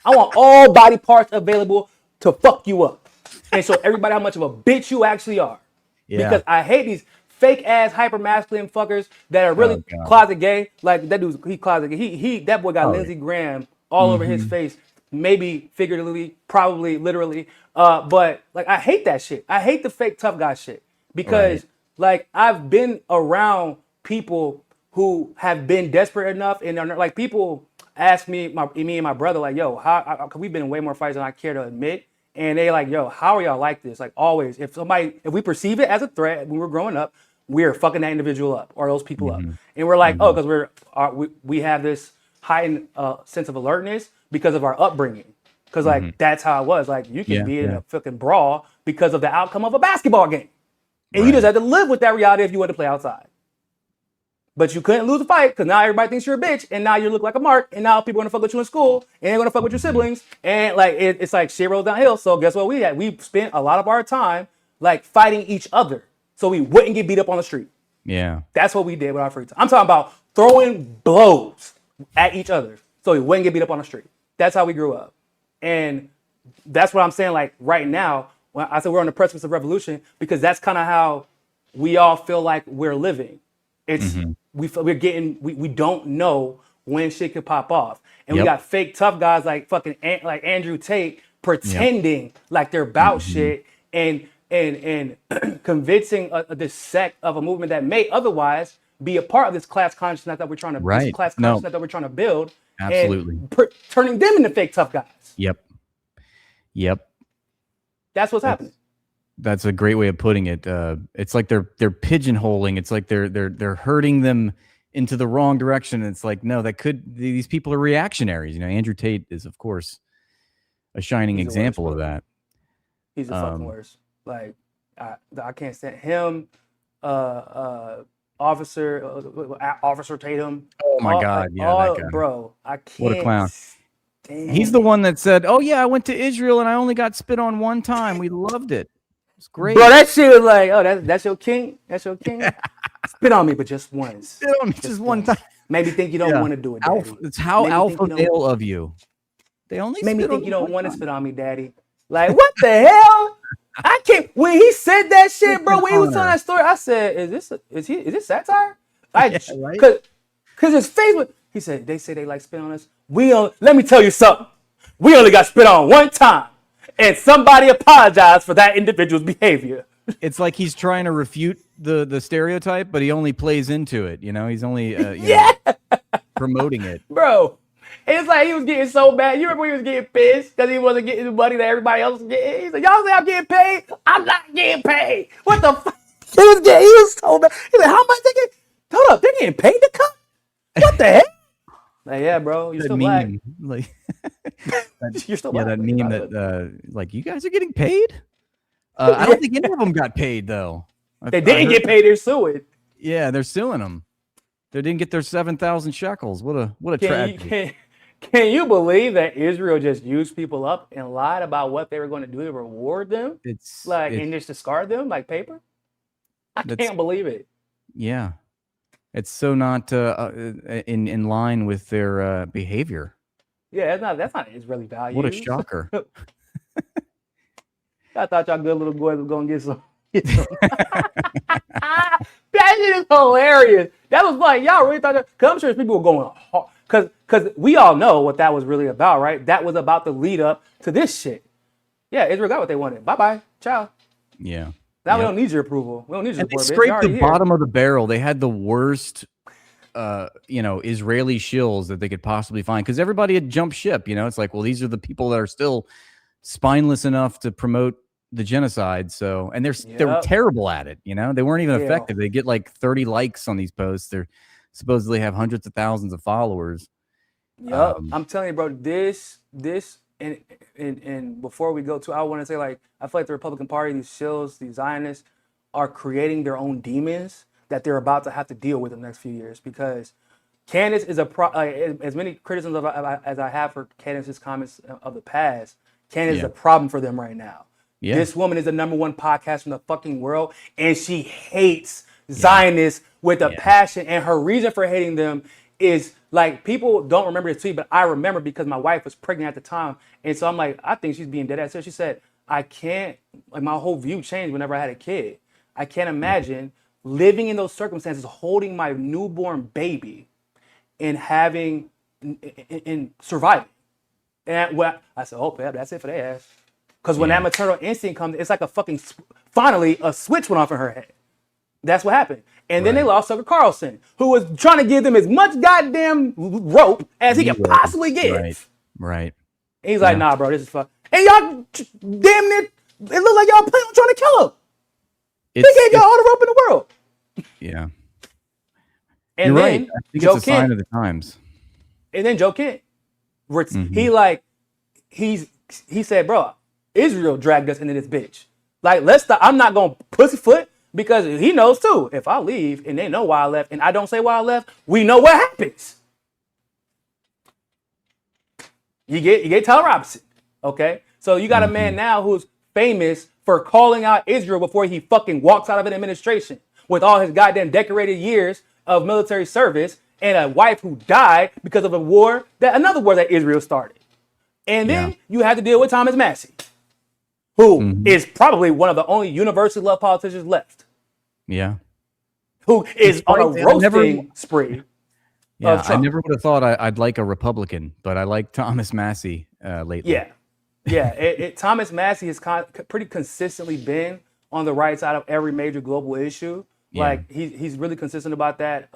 I want all body parts available to fuck you up and show everybody how much of a bitch you actually are. Yeah. Because I hate these fake ass hyper masculine fuckers that are really God. closet gay. Like that dude's he closet gay. That boy got Oh, Lindsey Graham all over his face. Maybe figuratively, probably literally. But like I hate that shit. I hate the fake tough guy shit because like I've been around people who have been desperate enough and are like people ask me and my brother like, yo, cause we've been in way more fights than I care to admit. And they like, yo, how are y'all like this? Like always, if we perceive it as a threat when we're growing up, we're fucking that individual up or those people up. And we're like, oh, because we have this heightened sense of alertness because of our upbringing. Because like that's how it was. Like you can be in a fucking brawl because of the outcome of a basketball game. And you just had to live with that reality if you want to play outside. But you couldn't lose a fight because now everybody thinks you're a bitch, and now you look like a mark, and now people are gonna fuck with you in school, and they're gonna fuck with your siblings, and like it's like shit rolls downhill. So guess what we had? We spent a lot of our time like fighting each other, so we wouldn't get beat up on the street. Yeah. That's what we did with our free time. I'm talking about throwing blows at each other, so we wouldn't get beat up on the street. That's how we grew up, and that's what I'm saying. Like right now, when I said we're on the precipice of revolution, because that's kind of how we all feel like we're living. It's we don't know when shit could pop off, and we got fake tough guys like fucking like Andrew Tate pretending like they're about shit and convincing this sect of a movement that may otherwise be a part of this class consciousness that we're trying to that we're trying to build. Absolutely. And turning them into fake tough guys. Yep. That's what's happening. That's a great way of putting it. It's like they're pigeonholing. It's like they're herding them into the wrong direction. It's like, no, these people are reactionaries. You know, Andrew Tate is, of course, a shining example of that. He's the fucking worst. Like, I can't stand him. Officer Tatum. Oh my God, that guy. Bro, I can't. What a clown. Stand. He's the one that said, "Oh yeah, I went to Israel and I only got spit on one time. We loved it. It's great." Bro, that shit was like, oh, that's your king. That's your king. Spit on me, but just once. Spit on me just one time. Maybe think you don't want to do it, Daddy. It's how alpha male of you. They only made me spit think on you don't want to time. spit on me, Daddy. Like, what the hell? I can't. When he said that shit, bro, when he was telling that story, I said, is this satire? Cause his face was. He said, they say they like spit on us. Let me tell you something. We only got spit on one time, and somebody apologized for that individual's behavior. It's like he's trying to refute the stereotype, but he only plays into it. You know, he's only promoting it, bro. It's like he was getting so bad. You remember when he was getting pissed because he wasn't getting the money that everybody else was getting? He said, y'all say I'm getting paid? I'm not getting paid. What the fuck? He was so bad. He's like, how much they get? Hold up, they're getting paid to come? What the heck? Like, yeah, bro, you're still black. Like, you're still black. Yeah, that meme that, like, you guys are getting paid? I don't think any of them got paid, though. They didn't get paid. They're suing. Yeah, they're suing them. They didn't get their 7,000 shekels. What a tragedy. Can you believe that Israel just used people up and lied about what they were going to do to reward them? And just discard them like paper? I can't believe it. Yeah. It's so not in line with their behavior. Yeah, that's not Israeli values. What a shocker. I thought y'all good little boys was going to get some. That shit is hilarious. That was like, y'all really thought that? Because I'm sure people were going hard. Because we all know what that was really about, right? That was about the lead up to this shit. Yeah, Israel got what they wanted. Bye-bye. Ciao. Yeah. Now we don't need your approval. We don't need your support. They scraped the bottom of the barrel. They had the worst, Israeli shills that they could possibly find because everybody had jumped ship. You know, it's like, well, these are the people that are still spineless enough to promote the genocide. So, and they were terrible at it. You know, they weren't even effective. They get like 30 likes on these posts. They're supposedly have hundreds of thousands of followers. Yep. I'm telling you, bro, this. And before we go to, I want to say, like, I feel like the Republican Party, these shills, these Zionists, are creating their own demons that they're about to have to deal with in the next few years. Because Candace is as many criticisms as I have for Candace's comments of the past, Candace is a problem for them right now. Yeah. This woman is the #1 podcast in the fucking world, and she hates Zionists with a passion, and her reason for hating them is like, people don't remember this tweet, but I remember because my wife was pregnant at the time, and so I'm like, I think she's being dead ass serious. She said, I can't, like, my whole view changed whenever I had a kid. I can't imagine living in those circumstances, holding my newborn baby, and having and surviving. And I said, oh, yeah, that's it for their ass. Because when that maternal instinct comes, it's like a fucking, finally, a switch went off in her head. That's what happened. And then they lost Tucker Carlson, who was trying to give them as much goddamn rope as he could possibly give. Right. And he's like, nah, bro, this is fuck. And y'all, damn near, it looked like y'all planning on trying to kill him. They gave y'all all the rope in the world. Yeah. And You're then right. I think Joe it's a sign Kent, of the times. and then Joe Kent, he said, bro, Israel dragged us into this bitch. Like, let's stop. I'm not gonna pussyfoot, because he knows too. If I leave and they know why I left, and I don't say why I left, we know what happens. You get Tyler Robinson, okay? So you got a man now who's famous for calling out Israel before he fucking walks out of an administration, with all his goddamn decorated years of military service, and a wife who died because of another war that Israel started. And then you have to deal with Thomas Massey, who is probably one of the only universally loved politicians left. Yeah. Who is on a roasting spree. Yeah, I never would have thought I'd like a Republican, but I like Thomas Massey lately. Yeah. Thomas Massey has pretty consistently been on the right side of every major global issue. Like, he's really consistent about that,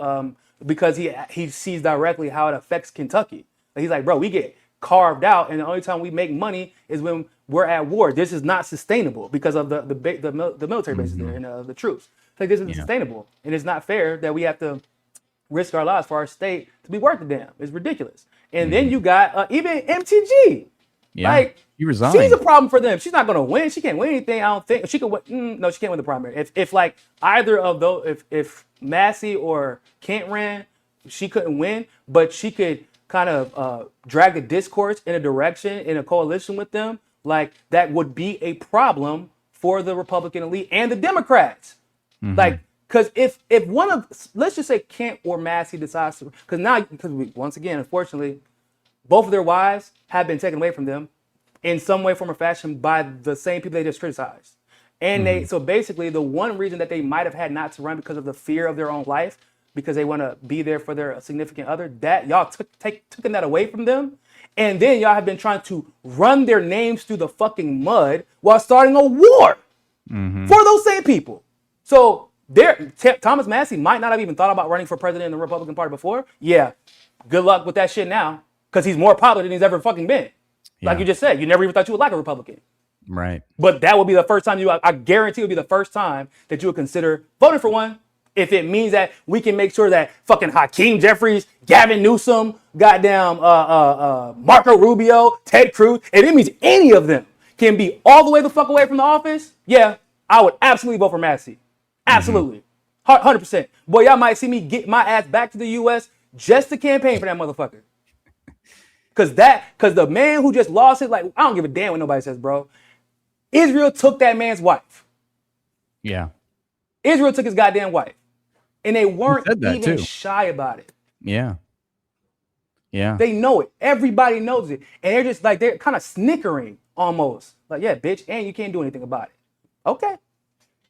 because he sees directly how it affects Kentucky. Like, he's like, bro, we get carved out, and the only time we make money is when we're at war. This is not sustainable because of the military bases there and the troops. Like, this isn't sustainable, and it's not fair that we have to risk our lives for our state to be worth a damn. It's ridiculous. And then you got even MTG. Yeah, like, you resigned. She's a problem for them. She's not going to win. She can't win anything. I don't think she could win. No, she can't win the primary. If like either of those, if Massey or Kent ran, she couldn't win, but she could kind of drag the discourse in a direction, in a coalition with them. Like, that would be a problem for the Republican elite and the Democrats. Like, because if one of, let's just say Kent or Massey decides to, because once again, unfortunately, both of their wives have been taken away from them in some way, form, or fashion by the same people they just criticized. And so basically, the one reason that they might have had not to run because of the fear of their own life, because they want to be there for their significant other, that y'all taking that away from them. And then y'all have been trying to run their names through the fucking mud while starting a war for those same people. So Thomas Massey might not have even thought about running for president in the Republican Party before. Yeah, good luck with that shit now, because he's more popular than he's ever fucking been. Like you just said, you never even thought you would like a Republican. Right. But that would be the first time I guarantee it would be the first time that you would consider voting for one, if it means that we can make sure that fucking Hakeem Jeffries, Gavin Newsom, goddamn Marco Rubio, Ted Cruz, if it means any of them can be all the way the fuck away from the office, yeah, I would absolutely vote for Massey. Absolutely. 100%. Boy, y'all might see me get my ass back to the U.S. just to campaign for that motherfucker. Because the man who just lost it, like, I don't give a damn what nobody says, bro. Israel took that man's wife. Yeah. Israel took his goddamn wife. And they weren't even too. shy about it. Yeah. Yeah. They know it. Everybody knows it. And they're just like, they're kind of snickering almost. Like, yeah, bitch, and you can't do anything about it. Okay.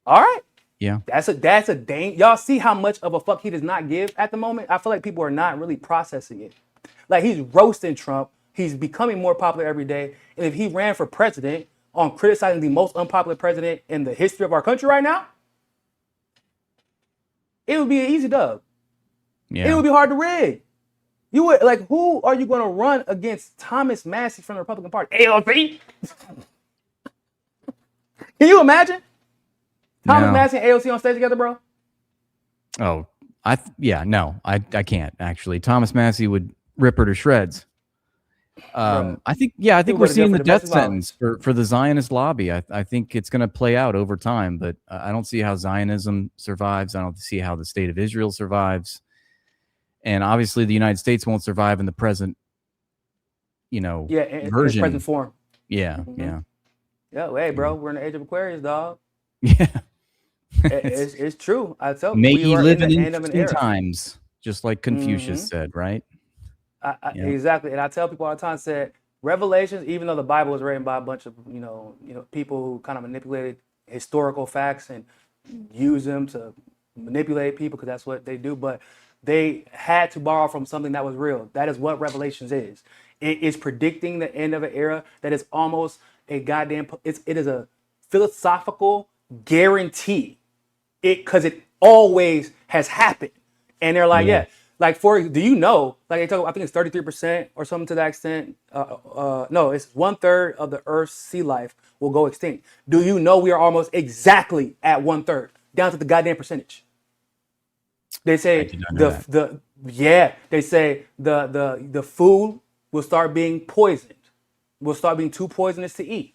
All right. Yeah. That's a dang. Y'all see how much of a fuck he does not give at the moment? I feel like people are not really processing it. Like, he's roasting Trump. He's becoming more popular every day. And if he ran for president on criticizing the most unpopular president in the history of our country right now, it would be an easy dub. Yeah. It would be hard to rig. You would, like, who are you going to run against Thomas Massey from the Republican Party? AOC? Can you imagine? Thomas Massey and AOC on stage together, bro? Oh, I can't actually. Thomas Massey would rip her to shreds. I think we're seeing the death sentence for the Zionist lobby. I think it's going to play out over time, but I don't see how Zionism survives. I don't see how the state of Israel survives. And obviously the United States won't survive in the present, version. In the present form. Yeah, yeah. Yeah, hey, bro, we're in the age of Aquarius, dog. Yeah. It's true. I tell May we ye are in live in the end of an interesting era. times, just like Hmm. Confucius said, right? Yeah. Exactly, and I tell people all the time, said Revelations, even though the Bible was written by a bunch of people who kind of manipulated historical facts and use them to manipulate people because that's what they do, but they had to borrow from something that was real. That is what Revelations is. It is predicting the end of an era that is almost a goddamn. It is a philosophical guarantee because it always has happened. And they're like, Yeah. yeah, like do you know, like they talk, I think it's 33% or something to that extent. No, it's 1/3 of the Earth's sea life will go extinct. Do you know we are almost exactly at 1/3, down to the goddamn percentage? They I say did not know that. they say the food will start being poisoned, will start being too poisonous to eat.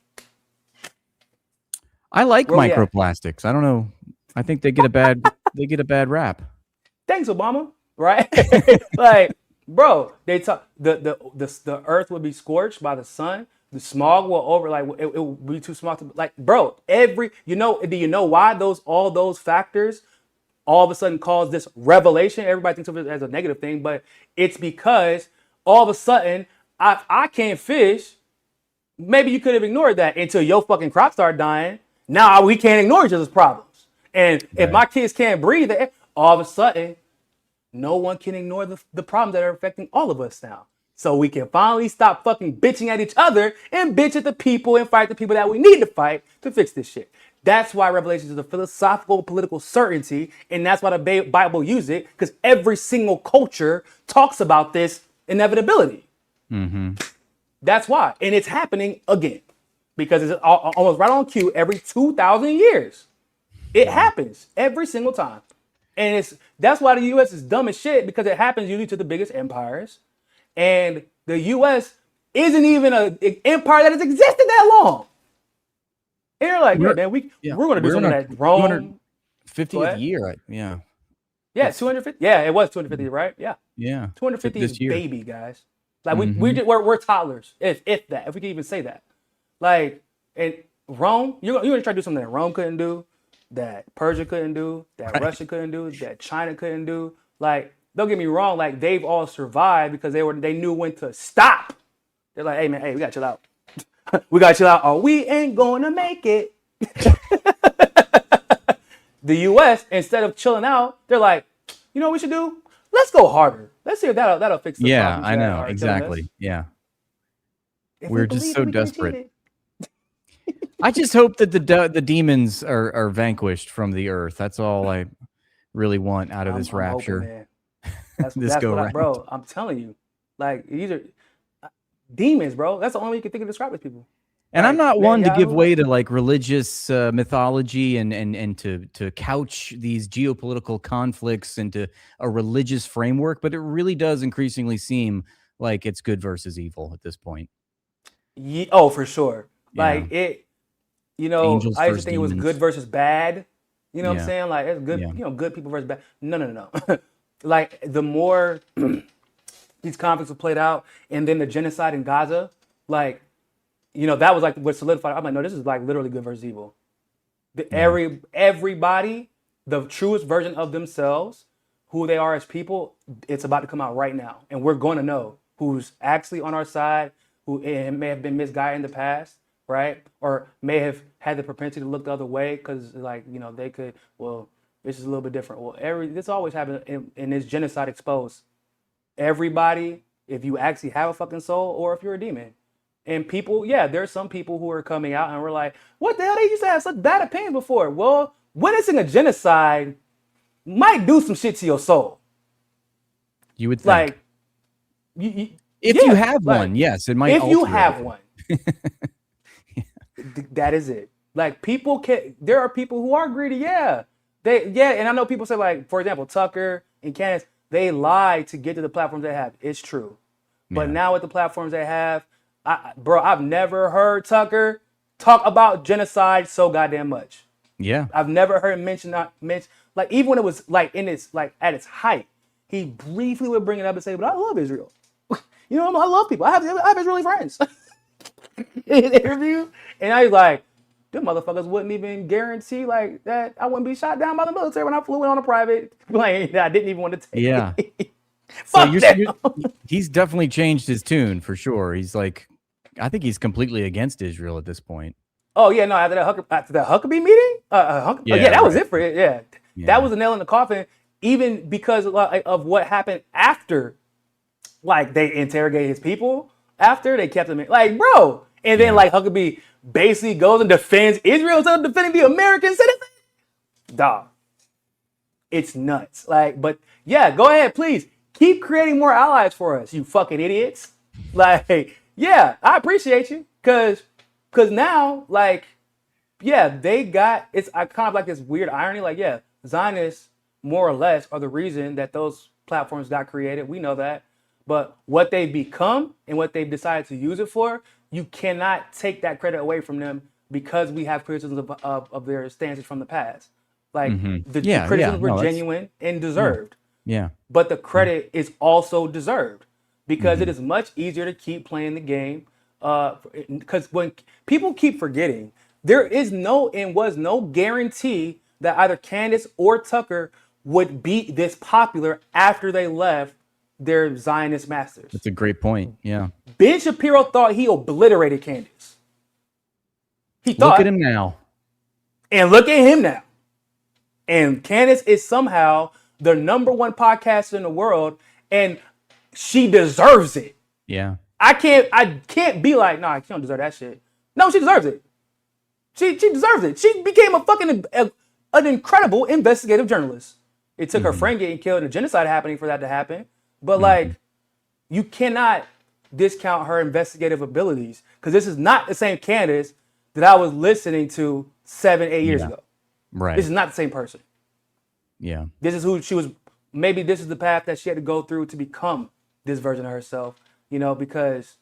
I like Where we at? microplastics. I don't know. I think they get a bad rap. Thanks, Obama. Right? Like, bro, they talk the earth will be scorched by the sun. The smog will it will be too small to like, bro. Do you know why all those factors all of a sudden cause this revelation? Everybody thinks of it as a negative thing, but it's because all of a sudden I can't fish. Maybe you could have ignored that until your fucking crops start dying. Now we can't ignore each other's problems. And if Right. my kids can't breathe, all of a sudden no one can ignore the problems that are affecting all of us now. So we can finally stop fucking bitching at each other and bitch at the people and fight the people that we need to fight to fix this shit. That's why Revelations is a philosophical, political certainty, and that's why the Bible uses it, because every single culture talks about this inevitability. Mm-hmm. That's why, and it's happening again, because it's almost right on cue every 2,000 years. It happens every single time. And that's why the US is dumb as shit, because it happens usually to the biggest empires. And the US isn't even an empire that has existed that long. And you're like, yeah, We're man, yeah, we're gonna do we're in something our that Rome. Go 250th ahead. year. Yeah. Yeah, It's 250. Yeah, it was 250, right? Yeah. yeah. 250 is This year. baby, guys. Like Mm-hmm. we're toddlers, if that, if we can even say that. Like, and Rome, you're gonna try to do something that Rome couldn't do, that Persia couldn't do, that Right. Russia couldn't do, that China couldn't do. Like, don't get me wrong, like they've all survived because they knew when to stop. They're like, hey man, hey, we gotta chill out. We gotta chill out, or we ain't gonna make it. The US, instead of chilling out, they're like, you know what we should do? Let's go harder. Let's see if that'll fix the Yeah, problems I that know. are killing us. Exactly. Yeah. If we We're just believe so it, we can desperate. achieve it. I just hope that the demons are vanquished from the earth. That's all I really want out of this I'm hoping, rapture, man. this That's go what round. bro. I'm telling you, like these are demons, bro. That's the only way you can think of describe these people. And I'm Like not one to give Netanyahu. way to like religious mythology and to couch these geopolitical conflicts into a religious framework, but it really does increasingly seem like it's good versus evil at this point. Oh, for sure. Yeah. Like it. Angels I used to versus think it was good demons. versus bad. You know what I'm Yeah. saying? Like it's good. Yeah. Good people versus bad. No. Like the more these conflicts were played out, and then the genocide in Gaza, like that was like what solidified. I'm like, no, this is like literally good versus evil. Yeah. Everybody, the truest version of themselves, who they are as people, it's about to come out right now, and we're going to know who's actually on our side, who may have been misguided in the past, right, or may have had the propensity to look the other way because, like, they could. Well, this is a little bit different. Well, this always happens in this genocide exposed. Everybody, if you actually have a fucking soul, or if you're a demon. And people, yeah, there's some people who are coming out and we're like, what the hell? They used to have such bad opinions before. Well, witnessing a genocide might do some shit to your soul. You would think. Like, if you have one, yes, it might. If you alter have it. one, that is it. Like, there are people who are greedy. Yeah, and I know people say, like, for example, Tucker and Candace, they lie to get to the platforms they have. It's true, but now with the platforms they have, I've never heard Tucker talk about genocide so goddamn much. Yeah, I've never heard him mention like, even when it was like in its like at its height, he briefly would bring it up and say, "But I love Israel. I love people. I have Israeli friends." In an interview, and I was like, them motherfuckers wouldn't even guarantee like that I wouldn't be shot down by the military when I flew in on a private plane that I didn't even want to take. Yeah. Fuck So them. he's definitely changed his tune for sure. He's like, I think he's completely against Israel at this point. Oh yeah, no. After that Huckabee meeting, Yeah, that was right. it for it. Yeah. That was the nail in the coffin. Even because of what happened after, like they interrogated his people. After they kept him in, like bro, and then like Huckabee basically goes and defends Israel instead of defending the American citizen. Dog, it's nuts. Like, but yeah, go ahead, please keep creating more allies for us, you fucking idiots. Like, yeah, I appreciate you, cause now, like, yeah, they got it's I kind of like this weird irony. Like, yeah, Zionists more or less are the reason that those platforms got created. We know that, but what they've become and what they've decided to use it for, you cannot take that credit away from them because we have criticisms of their stances from the past. Like the criticisms were genuine and deserved. Yeah. But the credit is also deserved because it is much easier to keep playing the game. Because when people keep forgetting, there is no and was no guarantee that either Candace or Tucker would be this popular after they left their Zionist masters. That's a great point. Yeah. Ben Shapiro thought he obliterated Candace. He thought. Look at him now. And look at him now. And Candace is somehow the #1 podcaster in the world, and she deserves it. Yeah. I can't be like, nah, she don't deserve that shit. No, she deserves it. She deserves it. She became a fucking an incredible investigative journalist. It took her friend getting killed and a genocide happening for that to happen. But like, you cannot discount her investigative abilities because this is not the same Candace that I was listening to 7-8 years ago. Right. This is not the same person. Yeah. This is who she was. Maybe this is the path that she had to go through to become this version of herself. You know, because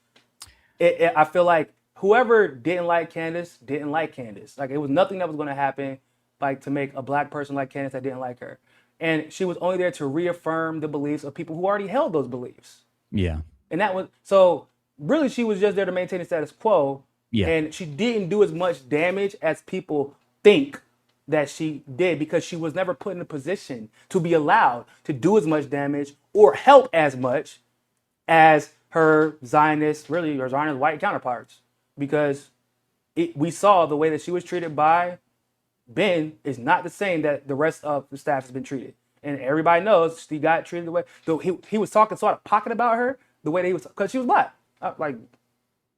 I feel like whoever didn't like Candace didn't like Candace. Like it was nothing that was going to happen, like to make a black person like Candace that didn't like her. And she was only there to reaffirm the beliefs of people who already held those beliefs. Yeah. And that was so really she was just there to maintain the status quo. Yeah. And she didn't do as much damage as people think that she did because she was never put in a position to be allowed to do as much damage or help as much as her Zionist, really, or Zionist white counterparts. Because we saw the way that she was treated by Ben is not the same that the rest of the staff has been treated. And everybody knows she got treated the way, though he was talking sort of pocket about her, the way that he was, because she was black. Like,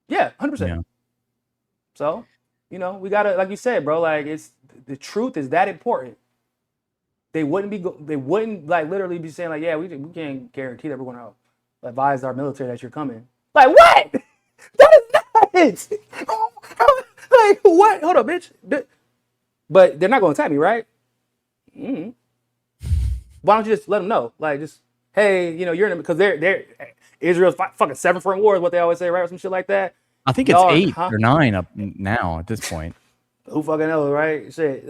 yeah, 100%. Yeah. So, you know, we gotta, like you said, bro, like it's, the truth is that important. They wouldn't like literally be saying like, yeah, we can't guarantee that we're gonna advise our military that you're coming. Like what? That is not. Like what? Hold up, bitch. But they're not gonna attack me, right? Mm-hmm. Why don't you just let them know? Like just, hey, you know, you're in because they're Israel's fucking 7 front war is what they always say, right? Or some shit like that. I think it's 8 or 9 up now at this point. Who fucking knows, right? Shit.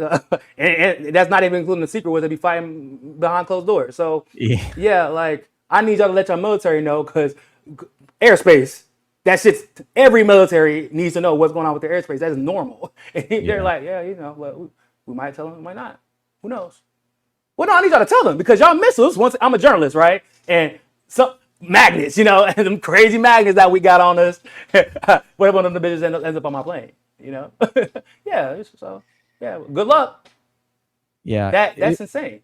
And that's not even including the secret where they be fighting behind closed doors. So, yeah, like, I need y'all to let your military know because airspace, that shit's, every military needs to know what's going on with their airspace. That is normal. And they're like, yeah, you know, well, we might tell them, we might not. Who knows? Well, no, I need y'all to tell them because y'all missiles, once I'm a journalist, right? And some magnets, you know, and them crazy magnets that we got on us, whatever one of the bitches ends up on my plane. You know, yeah. So, yeah. Good luck. Yeah, that's insane.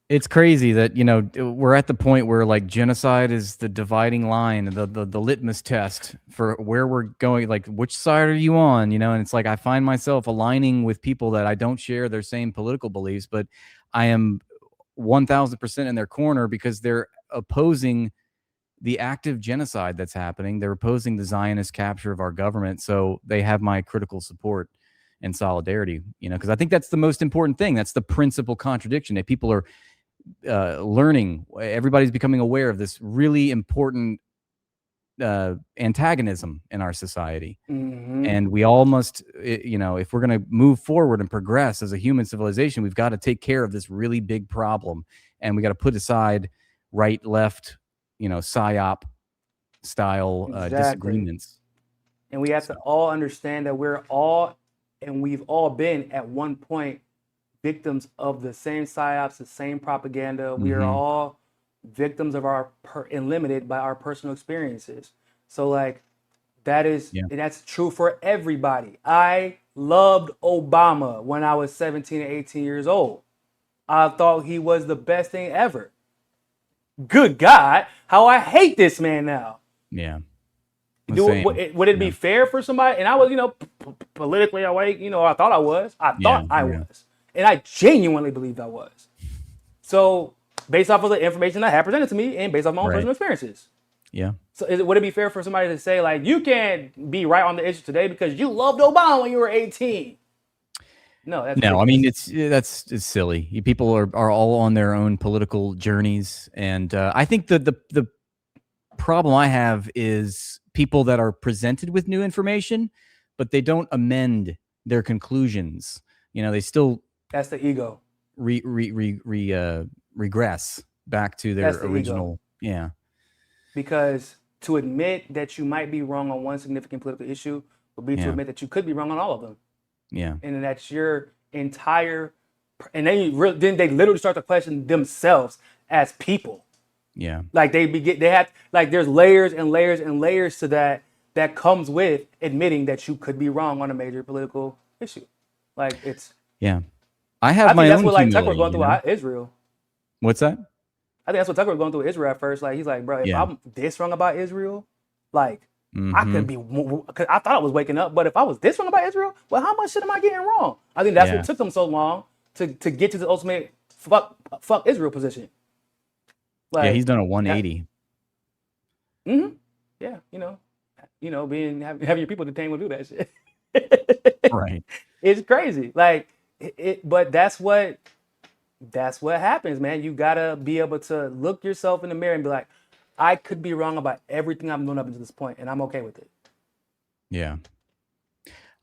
It's crazy that, you know, we're at the point where like genocide is the dividing line, the litmus test for where we're going. Like, which side are you on? You know, and it's like I find myself aligning with people that I don't share their same political beliefs, but I am 1,000% in their corner because they're opposing the active genocide that's happening. They're opposing the Zionist capture of our government. So they have my critical support and solidarity, you know, because I think that's the most important thing. That's the principal contradiction. That people are learning, everybody's becoming aware of this really important antagonism in our society. And we all must, you know, if we're going to move forward and progress as a human civilization, we've got to take care of this really big problem. And we got to put aside right, left, you know, psyop style disagreements. And we have to all understand that we're all And we've all been at one point victims of the same psyops, the same propaganda. We are all victims of and limited by our personal experiences. So like that's true for everybody. I loved Obama when I was 17 and 18 years old. I thought he was the best thing ever. Good God, how I hate this man now. Yeah. Would it be fair for somebody? And I was, politically awake, I thought I was. I was. And I genuinely believed I was. So, based off of the information that had presented to me and based off my own personal experiences. Yeah. So, would it be fair for somebody to say, like, you can't be right on the issue today because you loved Obama when you were 18? No, that's no. ridiculous. I mean, it's silly. People are all on their own political journeys, and I think the problem I have is people that are presented with new information, but they don't amend their conclusions. They still that's the ego. Regress back to their original. Ego. Yeah. Because to admit that you might be wrong on one significant political issue would be to admit that you could be wrong on all of them. Yeah. And that's your entire, and then they literally start to question themselves as people. Yeah. Like they have, like there's layers and layers and layers to that comes with admitting that you could be wrong on a major political issue. Like it's. Yeah. I think that's what like Tucker was going through with Israel. What's that? I think that's what Tucker was going through with Israel at first. Like he's like, bro, if I'm this wrong about Israel, like I could be. Cause I thought I was waking up, but if I was this wrong about Israel, well, how much shit am I getting wrong? I think that's what took them so long to get to the ultimate fuck Israel position. Like, he's done a 180. Yeah, having your people detained will do that shit. Right. It's crazy. Like but that's what happens, man. You gotta be able to look yourself in the mirror and be like, I could be wrong about everything I'm doing up until this point, and I'm okay with it. Yeah.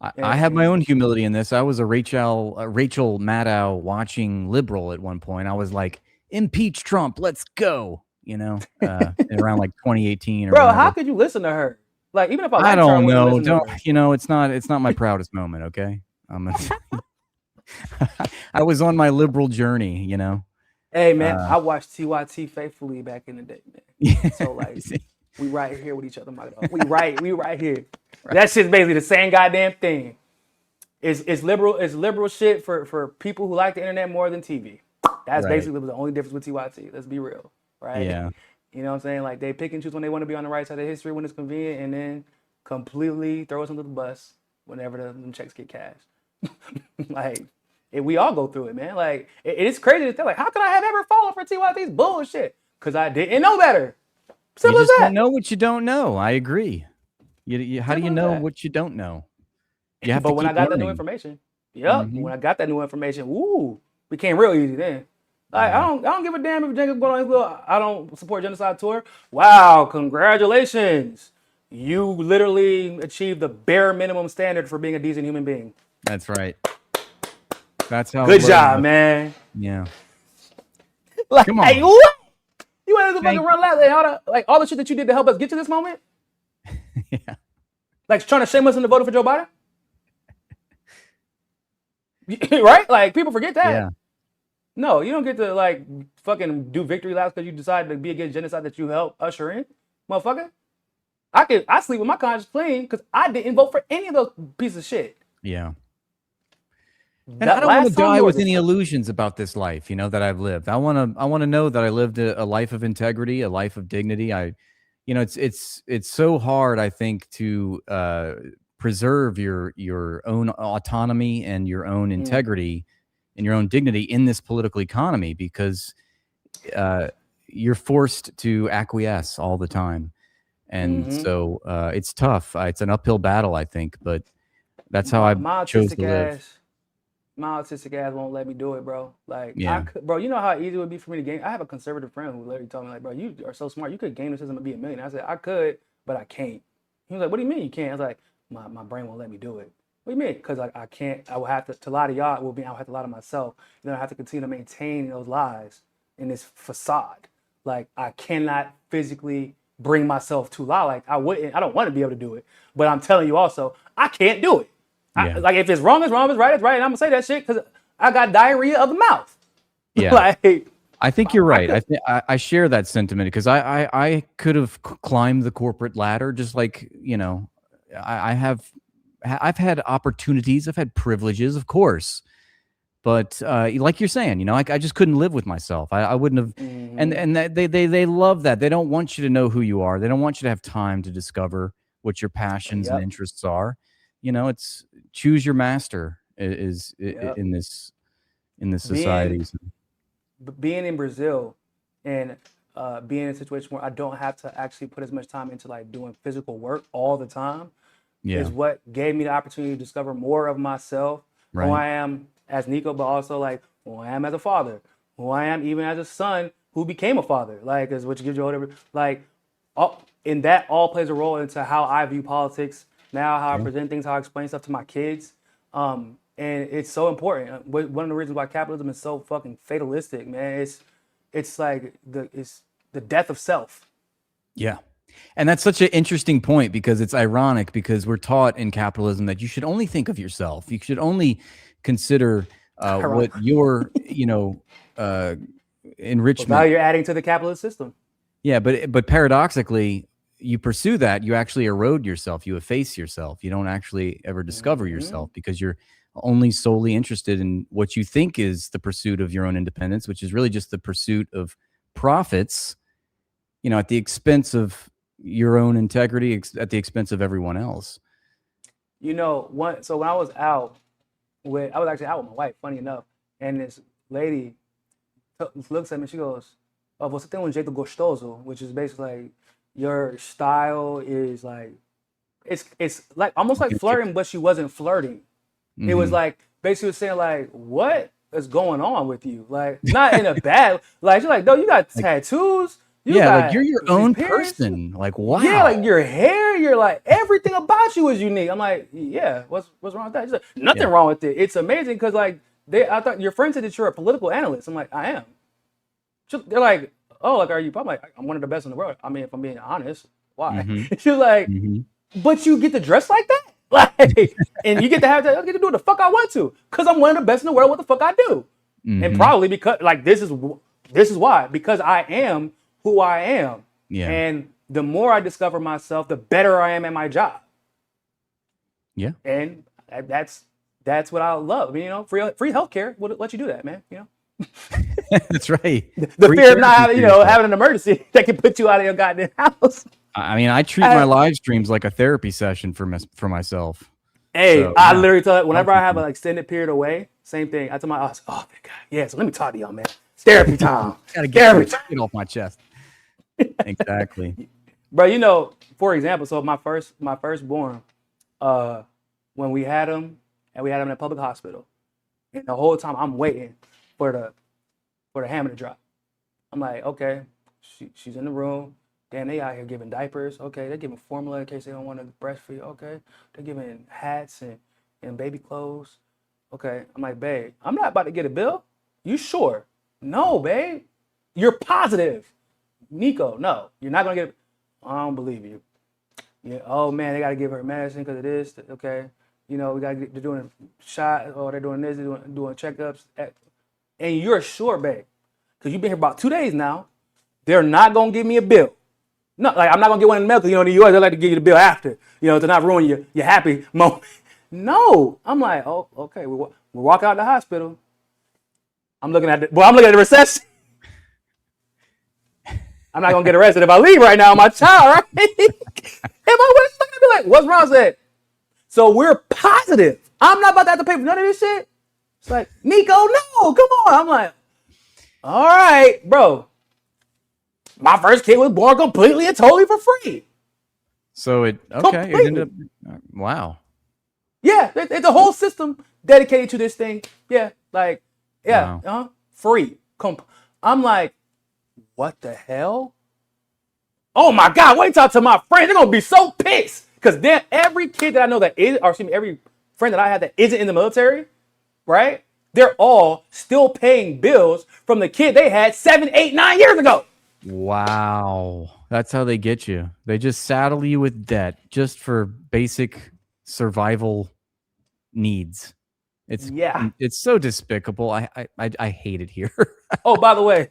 I have my own humility in this. I was a Rachel Maddow watching liberal at one point. I was like, impeach Trump, let's go. Around like 2018 or bro, whatever. how could you listen to her? Like, even if I don't know. It's not my proudest moment, okay? I was on my liberal journey, Hey man, I watched TYT faithfully back in the day, man. Yeah. So like we right here with each other, my dog. We right here. Right. That shit's basically the same goddamn thing. It's liberal shit for people who like the internet more than TV. That's basically the only difference with TYT. Let's be real. Right? Yeah. You know what I'm saying? Like they pick and choose when they want to be on the right side of history when it's convenient, and then completely throw us under the bus whenever them checks get cashed. Like we all go through it, man. Like it's crazy to think, like, how could I have ever fallen for TYT's bullshit? Because I didn't know better. Simple you just as that. Don't know what you don't know. I agree. How do you know what you don't know? You have but to when keep I got learning. that new information, when I got that new information, became real easy then. Like I don't give a damn if Jenkins going on. I don't support genocide tour. Wow, congratulations! You literally achieved the bare minimum standard for being a decent human being. That's right. That's how. Good job, man. Yeah. Like, come on. Hey, what? You want to fucking run last? All the shit that you did to help us get to this moment. Yeah. Like trying to shame us into voting for Joe Biden. Right? Like people forget that. Yeah. No, you don't get to like fucking do victory laps because you decided to be against genocide that you helped usher in, motherfucker. I sleep with my conscience clean because I didn't vote for any of those pieces of shit. Yeah. And I don't want to die with any illusions about this life, that I've lived. I want to know that I lived a life of integrity, a life of dignity. It's so hard, I think, to preserve your own autonomy and your own integrity and your own dignity in this political economy because you're forced to acquiesce all the time. And so it's tough. It's an uphill battle, I think, but that's how I chose to live. My autistic ass won't let me do it, bro. Like, yeah. Bro, you know how easy it would be for me to game? I have a conservative friend who literally told me, like, bro, you are so smart. You could game the system and be a millionaire. I said, I could, but I can't. He was like, what do you mean you can't? I was like, my brain won't let me do it. What do you mean? Because I can't. I will have to lie to y'all. I will have to lie to myself. And then I have to continue to maintain those lies in this facade. Like, I cannot physically bring myself to lie. Like, I don't want to be able to do it. But I'm telling you also, I can't do it. Yeah. Like if it's wrong, it's wrong. If it's right, it's right. And I'm gonna say that shit because I got diarrhea of the mouth. Yeah. Like, I think you're right. I share that sentiment because I could have climbed the corporate ladder just like, you know, I've had opportunities, I've had privileges, of course. But like you're saying, you know, I just couldn't live with myself. I wouldn't have. And they love that. They don't want you to know who you are. They don't want you to have time to discover what your passions and interests are. You know, it's choose your master is in this society. Being in Brazil and being in a situation where I don't have to actually put as much time into like doing physical work all the time is what gave me the opportunity to discover more of myself, who I am as Niko, but also like who I am as a father, who I am even as a son who became a father, like is which gives you whatever, like and that all plays a role into how I view politics now, how I present things, how I explain stuff to my kids. And it's so important. One of the reasons why capitalism is so fucking fatalistic, man, it's like it's the death of self. Yeah. And that's such an interesting point because it's ironic because we're taught in capitalism that you should only think of yourself. You should only consider what your, you know, enrichment. Well, now you're adding to the capitalist system. Yeah, but paradoxically, you pursue that, you actually erode yourself. You efface yourself. You don't actually ever discover yourself because you're only solely interested in what you think is the pursuit of your own independence, which is really just the pursuit of profits, you know, at the expense of your own integrity, at the expense of everyone else. You know, so when I was out I was actually out with my wife, funny enough, and this lady looks at me, she goes, "Oh, você tem jeito gostoso," which is basically like your style is like it's like almost like flirting, but she wasn't flirting. It was like basically saying like, what is going on with you? Like not in a bad like she's like, no, you got tattoos. Like you're your own person. Like wow. Yeah, like your hair, you're like everything about you is unique. I'm like, yeah, what's wrong with that? She's like, nothing wrong with it. It's amazing because like I thought your friend said that you're a political analyst. I'm like, I am. They're like, oh, like are you? I'm like, I'm one of the best in the world. I mean, if I'm being honest, why? She's like, but you get to dress like that, like, and you get to have that. I get to do what the fuck I want to, cause I'm one of the best in the world. What the fuck I do, and probably because like this is why, because I am who I am. Yeah. And the more I discover myself, the better I am at my job. Yeah. And that's what I love. I mean, you know, free healthcare would let you do that, man. You know. That's right. The fear of not having, having an emergency that can put you out of your goddamn house. I mean, I treat my live streams like a therapy session for myself. Hey, so, I literally tell it whenever I have an extended period away, same thing. I tell my boss, oh my God, yeah. So let me talk to y'all, man. It's therapy time. Gotta get it off my chest. Exactly. Bro, you know, for example, so my firstborn, when we had him in a public hospital, and the whole time I'm waiting for the hammer to drop. I'm like, okay, she's in the room. Damn, they out here giving diapers. Okay, they're giving formula in case they don't want to breastfeed. Okay, they're giving hats and baby clothes. Okay, I'm like, babe, I'm not about to get a bill. You sure? No, babe. You're positive. Niko, no, you're not gonna get. I don't believe you. Yeah. Oh man, they gotta give her medicine because of this. Okay, you know they're doing a shot or they're doing this, they're doing checkups. And you're sure, babe, because you've been here about 2 days now. They're not gonna give me a bill. No, like I'm not gonna get one in the mail because in the U.S. they like to give you the bill after, to not ruin your happy moment. No, I'm like, oh, okay, we walk out the hospital. I'm looking at the reception. I'm not gonna get arrested if I leave right now, my child, right? If I was gonna be like, what's wrong? I said, so we're positive. I'm not about to have to pay for none of this shit. It's like, Niko, no, come on. I'm like, all right, bro. My first kid was born completely and totally for free. So it ended up, wow. Yeah, it's a whole system dedicated to this thing. Yeah, like, yeah, wow. Free. I'm like, what the hell? Oh my God, wait till I tell my friends. They're going to be so pissed. Because then every kid that I know every friend that I have that isn't in the military, right? They're all still paying bills from the kid they had 7, 8, 9 years ago. Wow. That's how they get you. They just saddle you with debt just for basic survival needs. It's Yeah. it's so despicable. I hate it here. Oh, by the way,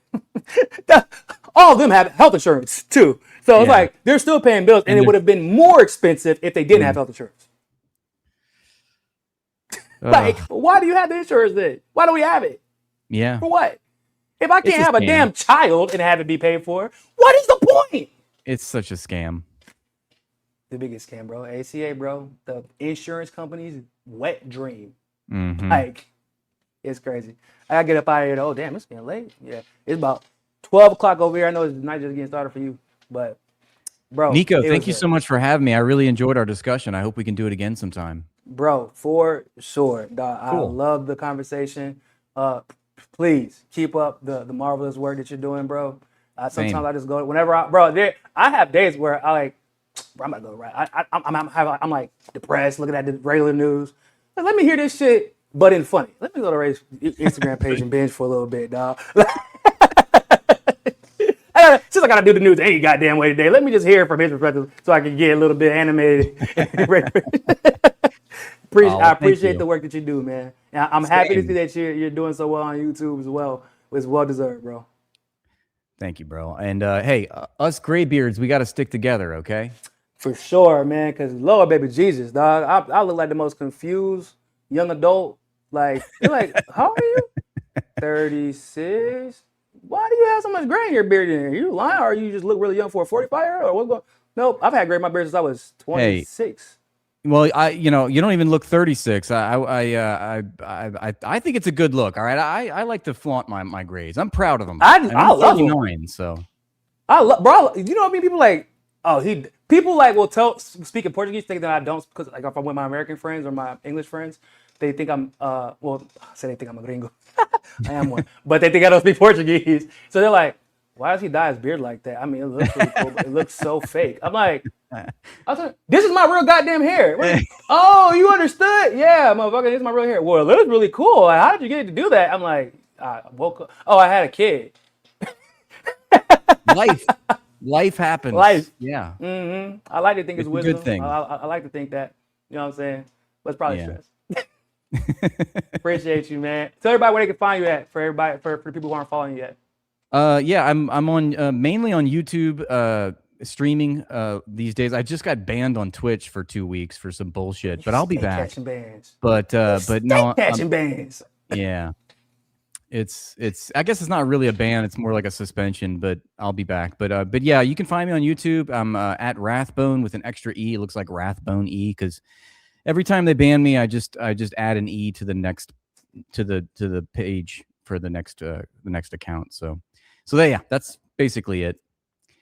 all of them have health insurance too. So it's Yeah. like they're still paying bills, and And it they're- would have been more expensive if they didn't have health insurance. Like, Ugh, why do you have the insurance then? Why do we have it? yeah. For what? If I It's can't a have a scam. damn child and have it be paid for, what is the point? It's such a scam. The biggest scam, bro. ACA, bro. The insurance company's wet dream. Mhm. Like, it's crazy. I gotta get up out of here. Oh, damn, it's getting late. Yeah, it's about 12 o'clock over here. I know it's not just getting started for you, but bro, Nico, it thank was you so much for having me. I really enjoyed our discussion. I hope we can do it again sometime. Bro, for sure. Dog, I Cool. love the conversation. Please keep up the marvelous work that you're doing, bro. Sometimes Same. I just go whenever I have days where I like, bro, I'm not gonna right. I'm like depressed, looking at the regular news. Like, let me hear this shit, but in funny. Let me go to Ray's Instagram page and binge for a little bit, dog. Since I gotta do the news any goddamn way today, let me just hear it from his perspective so I can get a little bit animated. Oh, I thank appreciate you. the work that you do, man. And I'm happy to Same. see that you're doing so well on YouTube as well. It's well deserved, bro. Thank you, bro. And hey, us graybeards, we got to stick together, okay? For sure, man. Because Lord, baby Jesus, dog, I look like the most confused young adult. Like, you're like, how are you? 36. Why do you have so much gray in your beard? In here? You lying, or you just look really young for a 45-year-old? Or what's going? Nope, I've had gray in my beard since I was 26. Well, you don't even look 36. I think it's a good look. All right, I like to flaunt my grades. I'm proud of them. I I'm love 'em. 39, so Bro, you know what I mean? People like, people like will speak in Portuguese, think that I don't, because like if I'm with my American friends or my English friends, they think I'm, well, I say they think I'm a gringo. I am one, but they think I don't speak Portuguese. So they're like, why does he dye his beard like that? I mean, it looks really cool, but it looks so fake. I'm like, this is my real goddamn hair. Oh, you understood? Yeah, motherfucker, this is my real hair. Well, it looks really cool. Like, how did you get to do that? I'm like, I woke up. Oh, I had a kid. life happens. Life. Yeah. I like to think it's It's a wisdom. good thing. I like to think that. You know what I'm saying? But it's probably Yeah. stress. Appreciate you, man. Tell everybody where they can find you at for everybody, for the people who aren't following you yet. Yeah, I'm on mainly on YouTube streaming these days. I just got banned on Twitch for 2 weeks for some bullshit, but I'll be Stay back. catching bands. But no, Catching bands. yeah. It's I guess it's not really a ban, it's more like a suspension, but I'll be back. But yeah, you can find me on YouTube. I'm at Rathbone with an extra E. It looks like Rathbone E because every time they ban me, I just add an E to the next to the page for the next account. So yeah, that's basically it.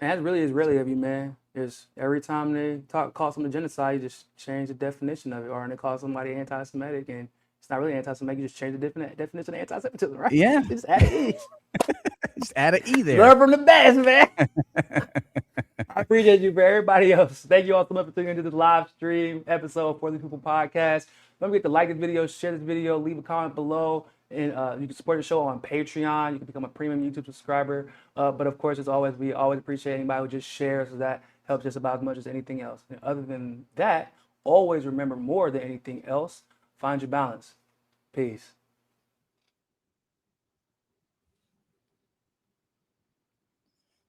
Man, that really is really of you, man. Is every time they call something genocide, you just change the definition of it, or they call somebody anti-Semitic, and it's not really anti-Semitic. You just change the definition of anti-Semitism, right? Yeah. You just add an E. Just add an E there. Learn from the best, man. I appreciate you for everybody else. Thank you all so much for tuning into this live stream episode for the People Podcast. Don't forget to like this video, share this video, leave a comment below, and you can support the show on Patreon. You can become a premium YouTube subscriber. But of course, as always, we always appreciate anybody who just shares, so that helps just about as much as anything else. And other than that, always remember, more than anything else, find your balance. Peace.